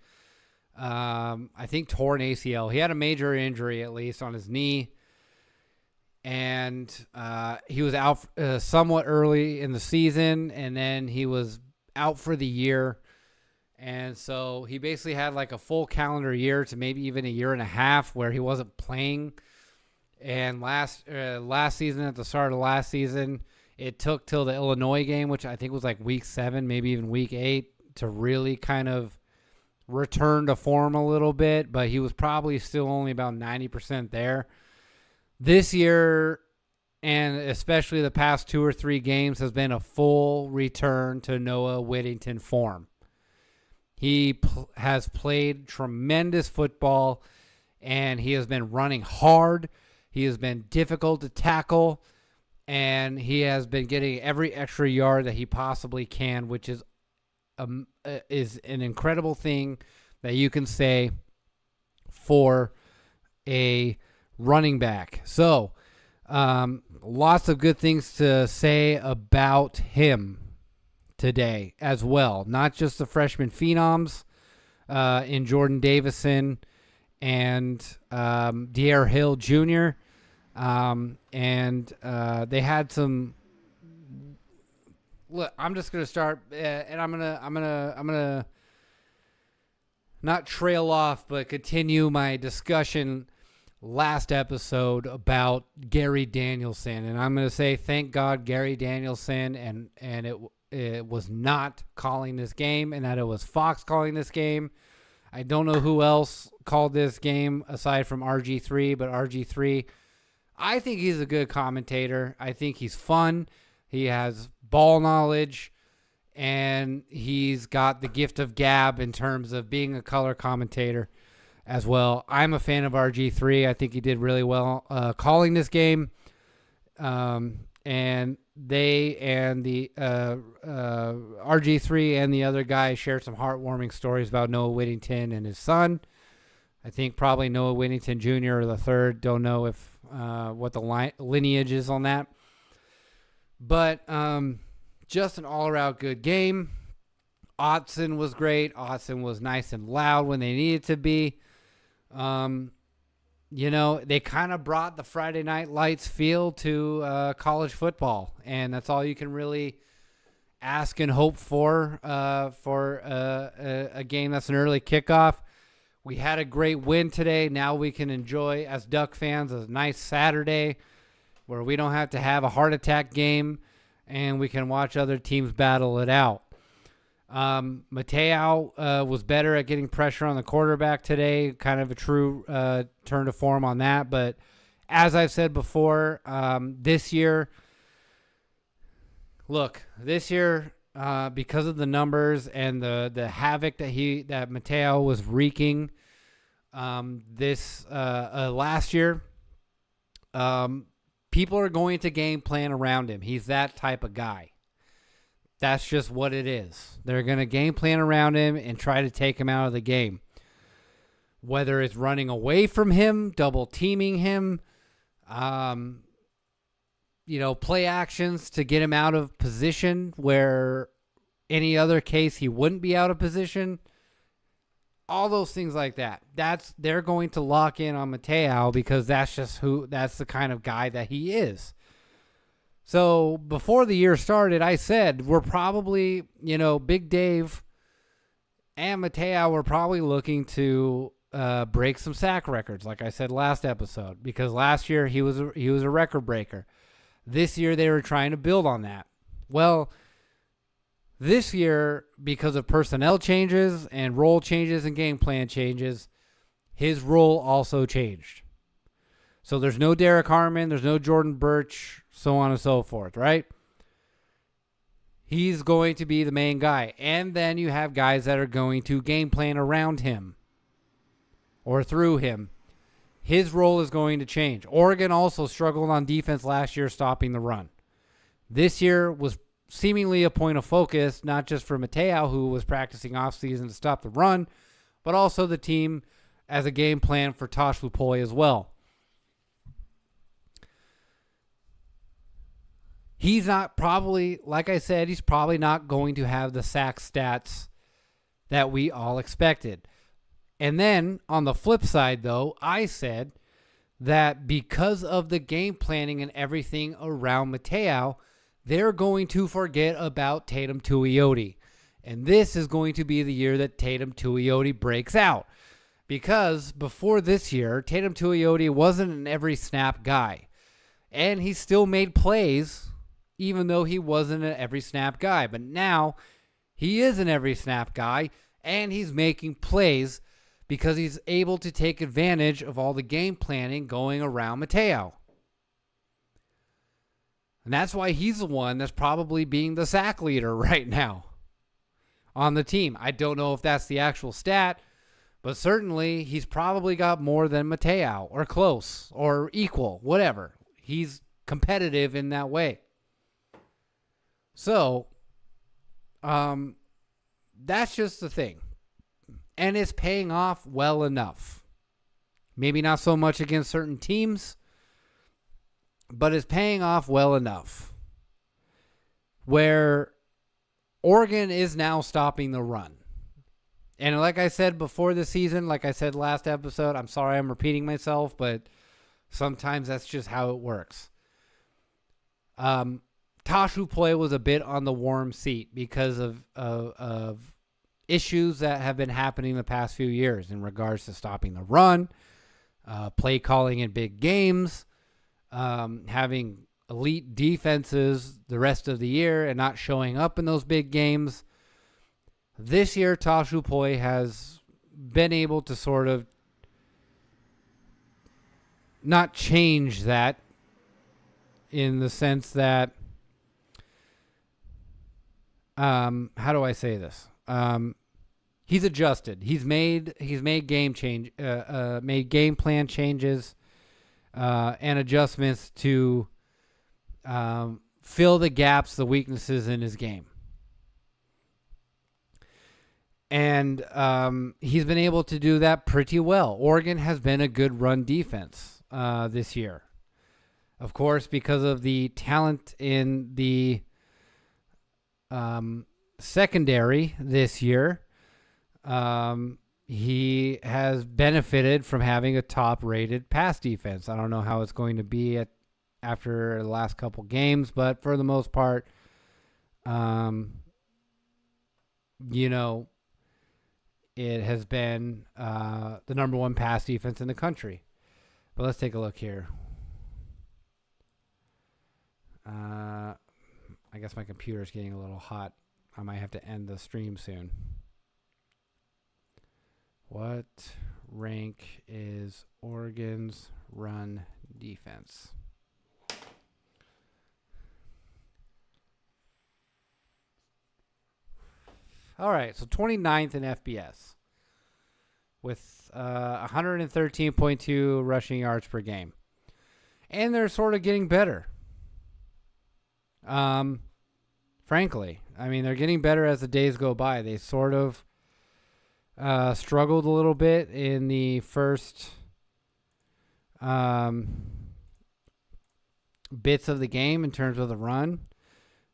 [SPEAKER 3] I think tore an ACL. He had a major injury at least on his knee, and he was out somewhat early in the season, and then he was out for the year. And so he basically had like a full calendar year to maybe even a year and a half where he wasn't playing. And last season, at the start of last season, it took till the Illinois game, which I think was like week 7, maybe even week 8, to really kind of return to form a little bit. But he was probably still only about 90% there. This year, and especially the past 2 or 3 games, has been a full return to Noah Whittington form. He has played tremendous football, and he has been running hard. He has been difficult to tackle, and he has been getting every extra yard that he possibly can, which is an incredible thing that you can say for a running back. So, lots of good things to say about him today as well. Not just the freshman phenoms in Jordan Davison and De'Aaron Hill Jr. And they had some. Look, I'm just gonna start, and I'm gonna not trail off, but continue my discussion last episode about Gary Danielson, and I'm gonna say thank God Gary Danielson and it was not calling this game, and that it was Fox calling this game. I don't know who else called this game aside from RG3, but RG3, I think he's a good commentator. I think he's fun. He has ball knowledge, and he's got the gift of gab in terms of being a color commentator as well. I'm a fan of RG3. I think he did really well calling this game. And they and the RG3 and the other guy shared some heartwarming stories about Noah Whittington and his son. I think probably Noah Whittington Jr. or the third. Don't know if what the lineage is on that. But just an all-around good game. Autzen was great. Autzen was nice and loud when they needed to be. They kind of brought the Friday Night Lights feel to college football, and that's all you can really ask and hope for a game that's an early kickoff. We had a great win today. Now we can enjoy, as Duck fans, a nice Saturday where we don't have to have a heart attack game, and we can watch other teams battle it out. Mateo was better at getting pressure on the quarterback today, kind of a true turn to form on that. But as I've said before, this year, because of the numbers and the havoc that Mateo was wreaking last year, people are going to game plan around him. He's that type of guy. That's just what it is. They're going to game plan around him and try to take him out of the game. Whether it's running away from him, double teaming him, play actions to get him out of position where any other case he wouldn't be out of position. All those things like that. They're going to lock in on Mateo because that's the kind of guy that he is. So before the year started, I said we're probably, Big Dave and Mateo were probably looking to break some sack records, like I said last episode, because last year he was a record breaker. This year they were trying to build on that. Well, this year, because of personnel changes and role changes and game plan changes, his role also changed. So there's no Derek Harmon, there's no Jordan Birch, so on and so forth, right? he's going to be the main guy. And then you have guys that are going to game plan around him or through him. His role is going to change. Oregon also struggled on defense last year stopping the run. This year was seemingly a point of focus, not just for Mateo, who was practicing offseason to stop the run, but also the team as a game plan for Tosh Lupoi as well. He's not probably, like I said, he's probably not going to have the sack stats that we all expected. And then on the flip side, though, I said that because of the game planning and everything around Mateo, they're going to forget about Tatum Tuioti. And this is going to be the year that Tatum Tuioti breaks out. Because before this year, Tatum Tuioti wasn't an every snap guy. And he still made plays, even though he wasn't an every snap guy. But now he is an every snap guy, and he's making plays because he's able to take advantage of all the game planning going around Mateo. And that's why he's the one that's probably being the sack leader right now on the team. I don't know if that's the actual stat, but certainly he's probably got more than Mateo, or close, or equal, whatever. He's competitive in that way. So, that's just the thing. And it's paying off well enough. Maybe not so much against certain teams, but it's paying off well enough where Oregon is now stopping the run. And like I said before the season, like I said last episode, I'm sorry I'm repeating myself, but sometimes that's just how it works. Tosh Lupoi was a bit on the warm seat because of issues that have been happening the past few years in regards to stopping the run, play calling in big games, having elite defenses the rest of the year and not showing up in those big games. This year, Tosh Lupoi has been able to sort of not change that in the sense that, how do I say this? He's adjusted. He's made game plan changes and adjustments to fill the gaps, the weaknesses in his game. And he's been able to do that pretty well. Oregon has been a good run defense this year. Of course, because of the talent in the secondary this year, he has benefited from having a top-rated pass defense. I don't know how it's going to be after the last couple games, but for the most part, it has been the number one pass defense in the country. But let's take a look here. I guess my computer's getting a little hot. I might have to end the stream soon. What rank is Oregon's run defense? All right, so 29th in FBS with 113.2 rushing yards per game. And they're sort of getting better. Frankly, I mean, they're getting better as the days go by. They sort of struggled a little bit in the first bits of the game in terms of the run,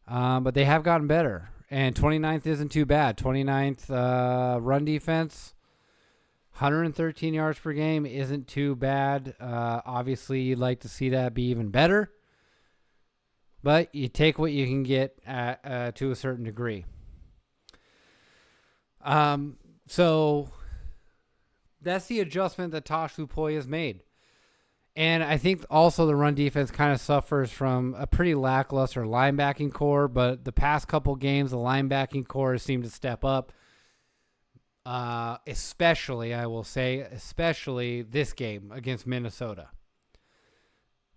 [SPEAKER 3] but they have gotten better. And 29th isn't too bad. 29th run defense, 113 yards per game isn't too bad. Obviously, you'd like to see that be even better. But you take what you can get to a certain degree. So that's the adjustment that Tosh Lupoi has made. And I think also the run defense kind of suffers from a pretty lackluster linebacking core, but the past couple games, the linebacking core has seemed to step up. Especially this game against Minnesota.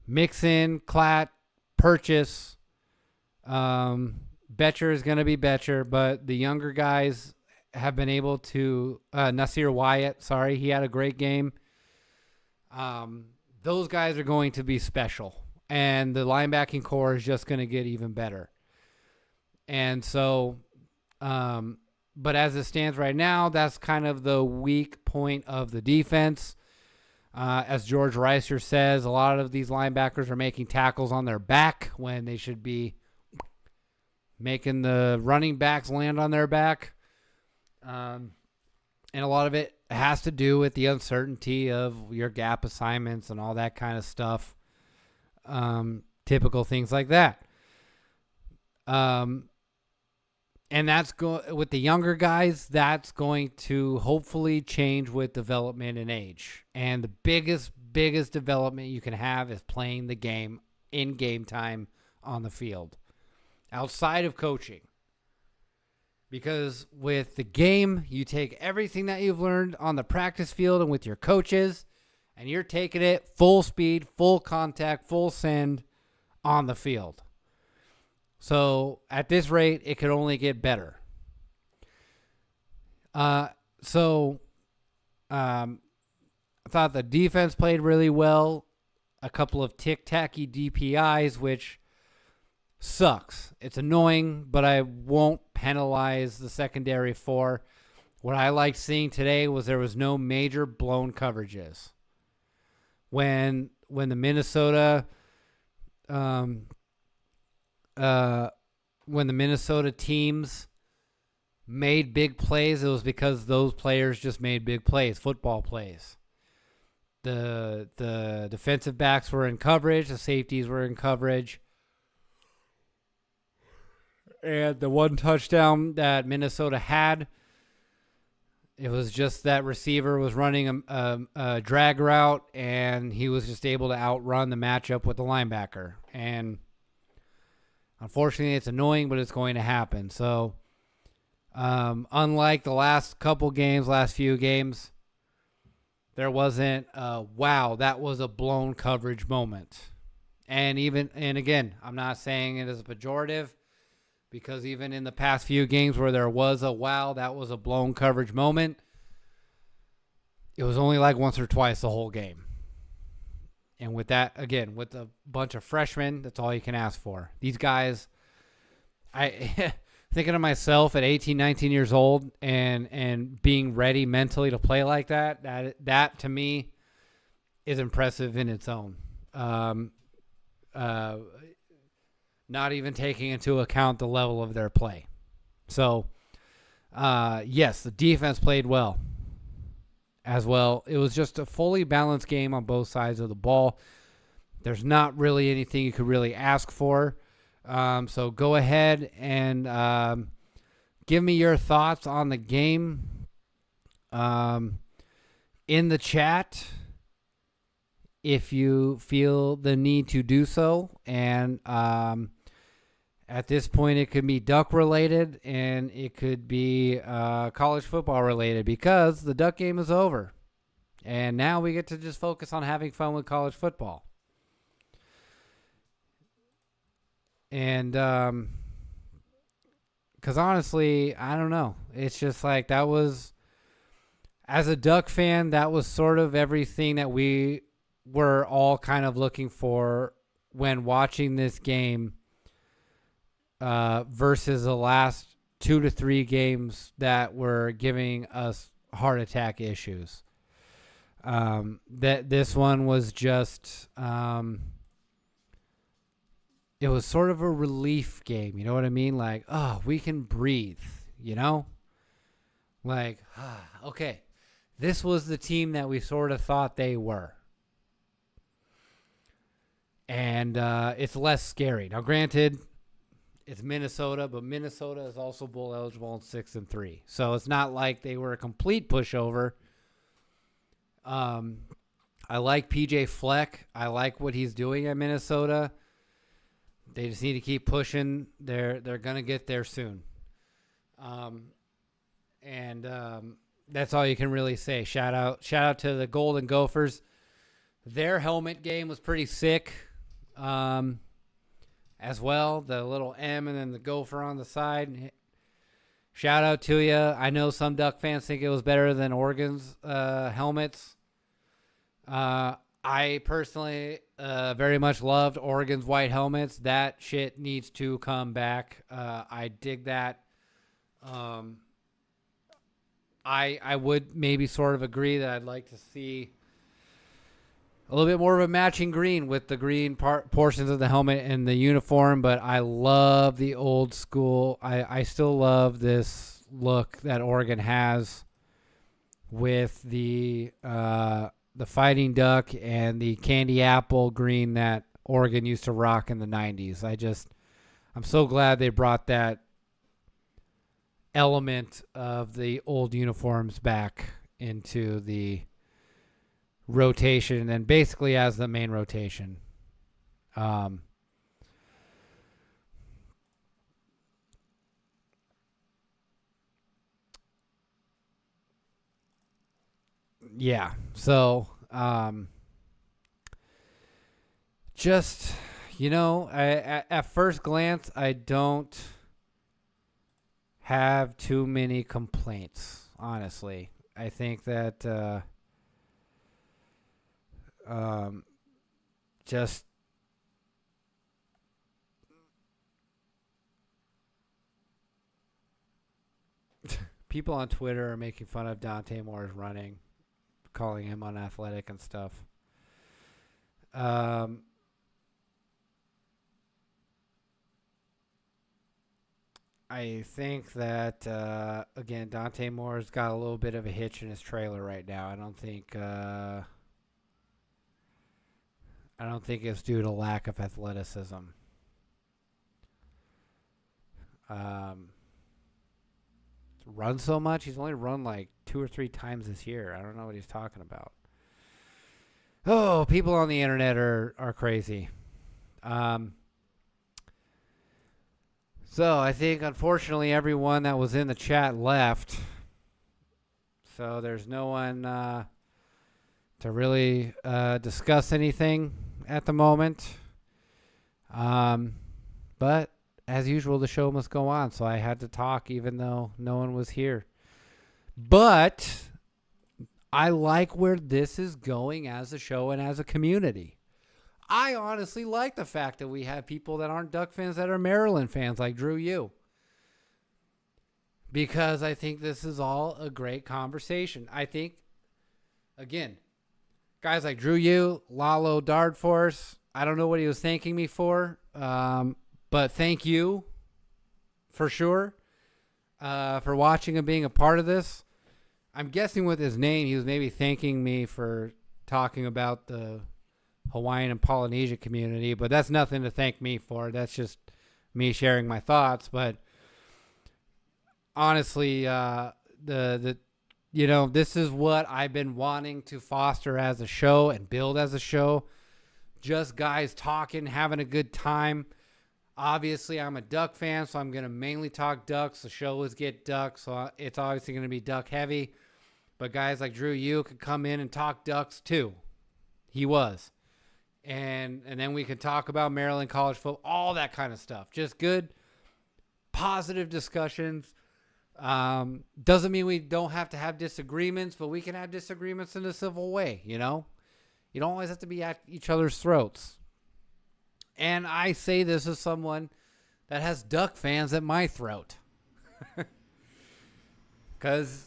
[SPEAKER 3] Mixon, Klatt, Purchase, Betcher is going to be Betcher, but the younger guys have been able to Nasir Wyatt, sorry, he had a great game. Those guys are going to be special, and the linebacking core is just going to get even better. And so, but as it stands right now, that's kind of the weak point of the defense. As George Reiser says, a lot of these linebackers are making tackles on their back when they should be making the running backs land on their back. And a lot of it has to do with the uncertainty of your gap assignments and all that kind of stuff. Typical things like that. And that's with the younger guys, that's going to hopefully change with development and age. And the biggest development you can have is playing the game in game time on the field, outside of coaching. Because with the game, you take everything that you've learned on the practice field and with your coaches, and you're taking it full speed, full contact, full send on the field. So at this rate, it could only get better. I thought the defense played really well. A couple of tick-tacky DPIs, which sucks. It's annoying, but I won't penalize the secondary for. What I liked seeing today was there was no major blown coverages. When the Minnesota teams made big plays, it was because those players just made big plays, football plays. The defensive backs were in coverage, the safeties were in coverage. And the one touchdown that Minnesota had, it was just that receiver was running a drag route, and he was just able to outrun the matchup with the linebacker. And unfortunately, it's annoying, but it's going to happen. So, unlike the last few games, there wasn't wow, that was a blown coverage moment. And again, I'm not saying it as a pejorative, because even in the past few games where there was a wow, that was a blown coverage moment, it was only like once or twice the whole game. And with that, again, with a bunch of freshmen, that's all you can ask for. These guys, I thinking of myself at 18, 19 years old and being ready mentally to play like that to me is impressive in its own. Not even taking into account the level of their play. So, yes, the defense played well as well. It was just a fully balanced game on both sides of the ball. There's not really anything you could really ask for. So go ahead and give me your thoughts on the game in the chat if you feel the need to do so. And at this point, it could be Duck related and it could be college football related, because the Duck game is over. And now we get to just focus on having fun with college football. And because honestly, I don't know. It's just like that was, as a Duck fan, that was sort of everything that we were all kind of looking for when watching this game versus the last 2 to 3 games that were giving us heart attack issues. That this one was just it was sort of a relief game, you know what I mean? Like, oh, we can breathe, you know? Like, okay, this was the team that we sort of thought they were. And it's less scary. Now, granted, it's Minnesota, but Minnesota is also bowl eligible in 6-3. So it's not like they were a complete pushover. I like PJ Fleck. I like what he's doing at Minnesota. They just need to keep pushing. They're going to get there soon. That's all you can really say. Shout out to the Golden Gophers. Their helmet game was pretty sick. as well. The little M and then the gopher on the side. Shout out to you. I know some Duck fans think it was better than Oregon's helmets. I personally very much loved Oregon's white helmets. That shit needs to come back. I dig that. I would maybe sort of agree that I'd like to see a little bit more of a matching green with the green portions of the helmet and the uniform, but I love the old school. I still love this look that Oregon has with the fighting duck and the candy apple green that Oregon used to rock in the 90s. I'm so glad they brought that element of the old uniforms back into the rotation and basically as the main rotation. Yeah. So, just, at first glance, I don't have too many complaints, honestly. I think that just people on Twitter are making fun of Dante Moore's running, calling him unathletic and stuff. I think that, again, Dante Moore's got a little bit of a hitch in his trailer right now. I don't think it's due to lack of athleticism. Run so much? He's only run like 2 or 3 times this year. I don't know what he's talking about. Oh, people on the internet are crazy. So I think, unfortunately, everyone that was in the chat left. So there's no one to really discuss anything at the moment. But as usual, the show must go on. So I had to talk even though no one was here. But I like where this is going as a show and as a community. I honestly like the fact that we have people that aren't Duck fans that are Maryland fans like Drew Yu. Because I think this is all a great conversation. I think, again, guys like Drew Yu, Lalo Dardforce, I don't know what he was thanking me for, but thank you for sure for watching and being a part of this. I'm guessing with his name, he was maybe thanking me for talking about the Hawaiian and Polynesia community, but that's nothing to thank me for. That's just me sharing my thoughts. But honestly, this is what I've been wanting to foster as a show and build as a show. Just guys talking, having a good time. Obviously, I'm a Duck fan, so I'm going to mainly talk Ducks. The show is Get Ducks, so it's obviously going to be Duck heavy. But guys like Drew Yu could come in and talk Ducks too. He was. And then we could talk about Maryland college football, all that kind of stuff. Just good, positive discussions. Doesn't mean we don't have to have disagreements, but we can have disagreements in a civil way, You don't always have to be at each other's throats. And I say this as someone that has Duck fans at my throat. Because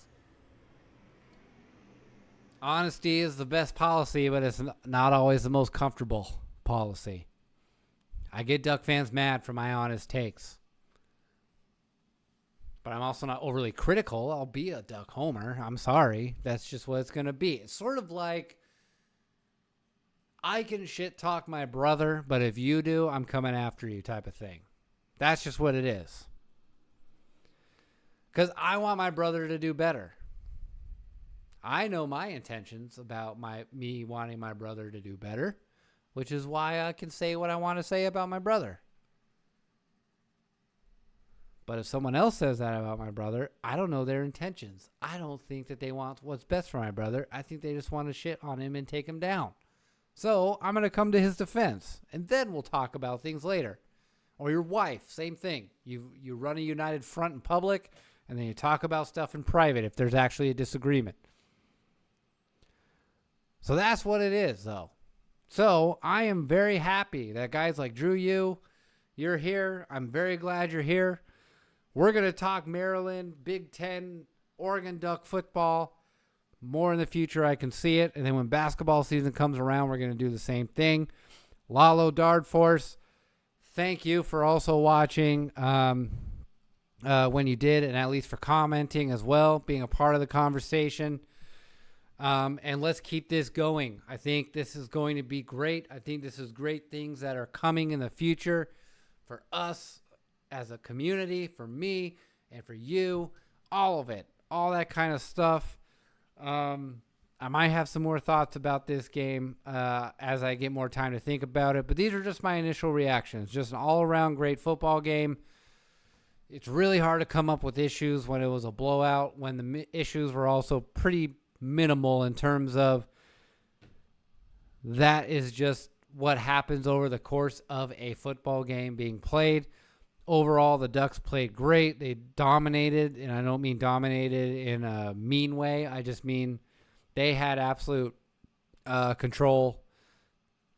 [SPEAKER 3] honesty is the best policy, but it's not always the most comfortable policy. I get Duck fans mad for my honest takes. But I'm also not overly critical. I'll be a Duck homer. I'm sorry. That's just what it's going to be. It's sort of like I can shit talk my brother, but if you do, I'm coming after you type of thing. That's just what it is. Because I want my brother to do better. I know my intentions about me wanting my brother to do better, which is why I can say what I want to say about my brother. But if someone else says that about my brother, I don't know their intentions. I don't think that they want what's best for my brother. I think they just want to shit on him and take him down. So I'm going to come to his defense, and then we'll talk about things later. Or your wife, same thing. You run a united front in public, and then you talk about stuff in private if there's actually a disagreement. So that's what it is, though. So I am very happy that guys like Drew, you're here. I'm very glad you're here. We're going to talk Maryland, Big Ten, Oregon Duck football. More in the future, I can see it. And then when basketball season comes around, we're going to do the same thing. Lalo Dart Force, thank you for also watching when you did, and at least for commenting as well, being a part of the conversation. And let's keep this going. I think this is going to be great. I think this is great things that are coming in the future for us as a community, for me, and for you. All of it. All that kind of stuff. I might have some more thoughts about this game as I get more time to think about it. But these are just my initial reactions. Just an all-around great football game. It's really hard to come up with issues when it was a blowout, when the issues were also pretty minimal in terms of that is just what happens over the course of a football game being played. Overall, the Ducks played great. They dominated, and I don't mean dominated in a mean way. I just mean they had absolute control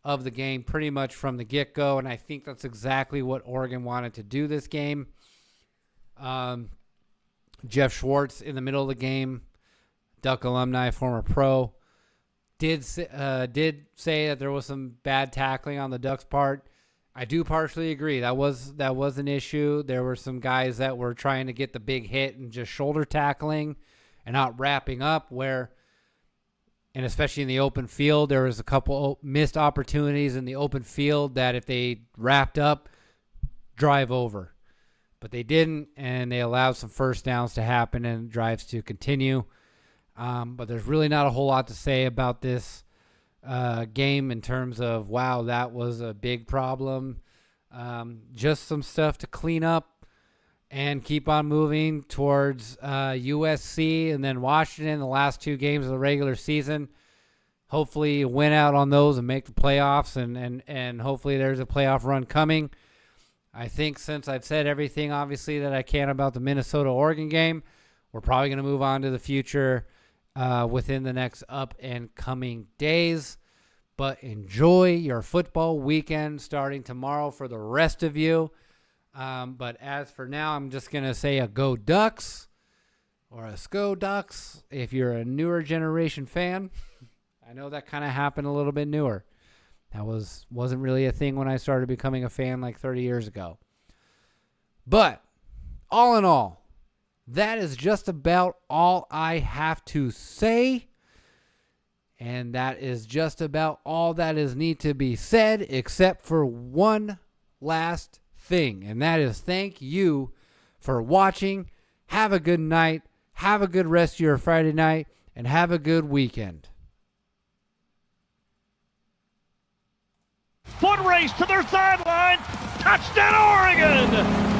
[SPEAKER 3] of the game pretty much from the get-go, and I think that's exactly what Oregon wanted to do this game. Jeff Schwartz in the middle of the game, Duck alumni, former pro, did say that there was some bad tackling on the Ducks' part. I do partially agree. That was an issue. There were some guys that were trying to get the big hit and just shoulder tackling and not wrapping up and especially in the open field, there was a couple missed opportunities in the open field that if they wrapped up, drive over. But they didn't, and they allowed some first downs to happen and drives to continue. But there's really not a whole lot to say about this game in terms of, wow, that was a big problem. Just some stuff to clean up and keep on moving towards USC and then Washington, the last two games of the regular season. Hopefully win out on those and make the playoffs, and hopefully there's a playoff run coming. I think since I've said everything, obviously, that I can about the Minnesota-Oregon game, we're probably going to move on to the future within the next up and coming days. But enjoy your football weekend starting tomorrow for the rest of you. But as for now, I'm just going to say a Go Ducks or a Sko Ducks if you're a newer generation fan. I know that kind of happened a little bit newer. That wasn't really a thing when I started becoming a fan like 30 years ago. But all in all, that is just about all I have to say. And that is just about all that is need to be said, except for one last thing. And that is thank you for watching. Have a good night. Have a good rest of your Friday night. And have a good weekend.
[SPEAKER 8] Foot race to their sideline. Touchdown, Oregon!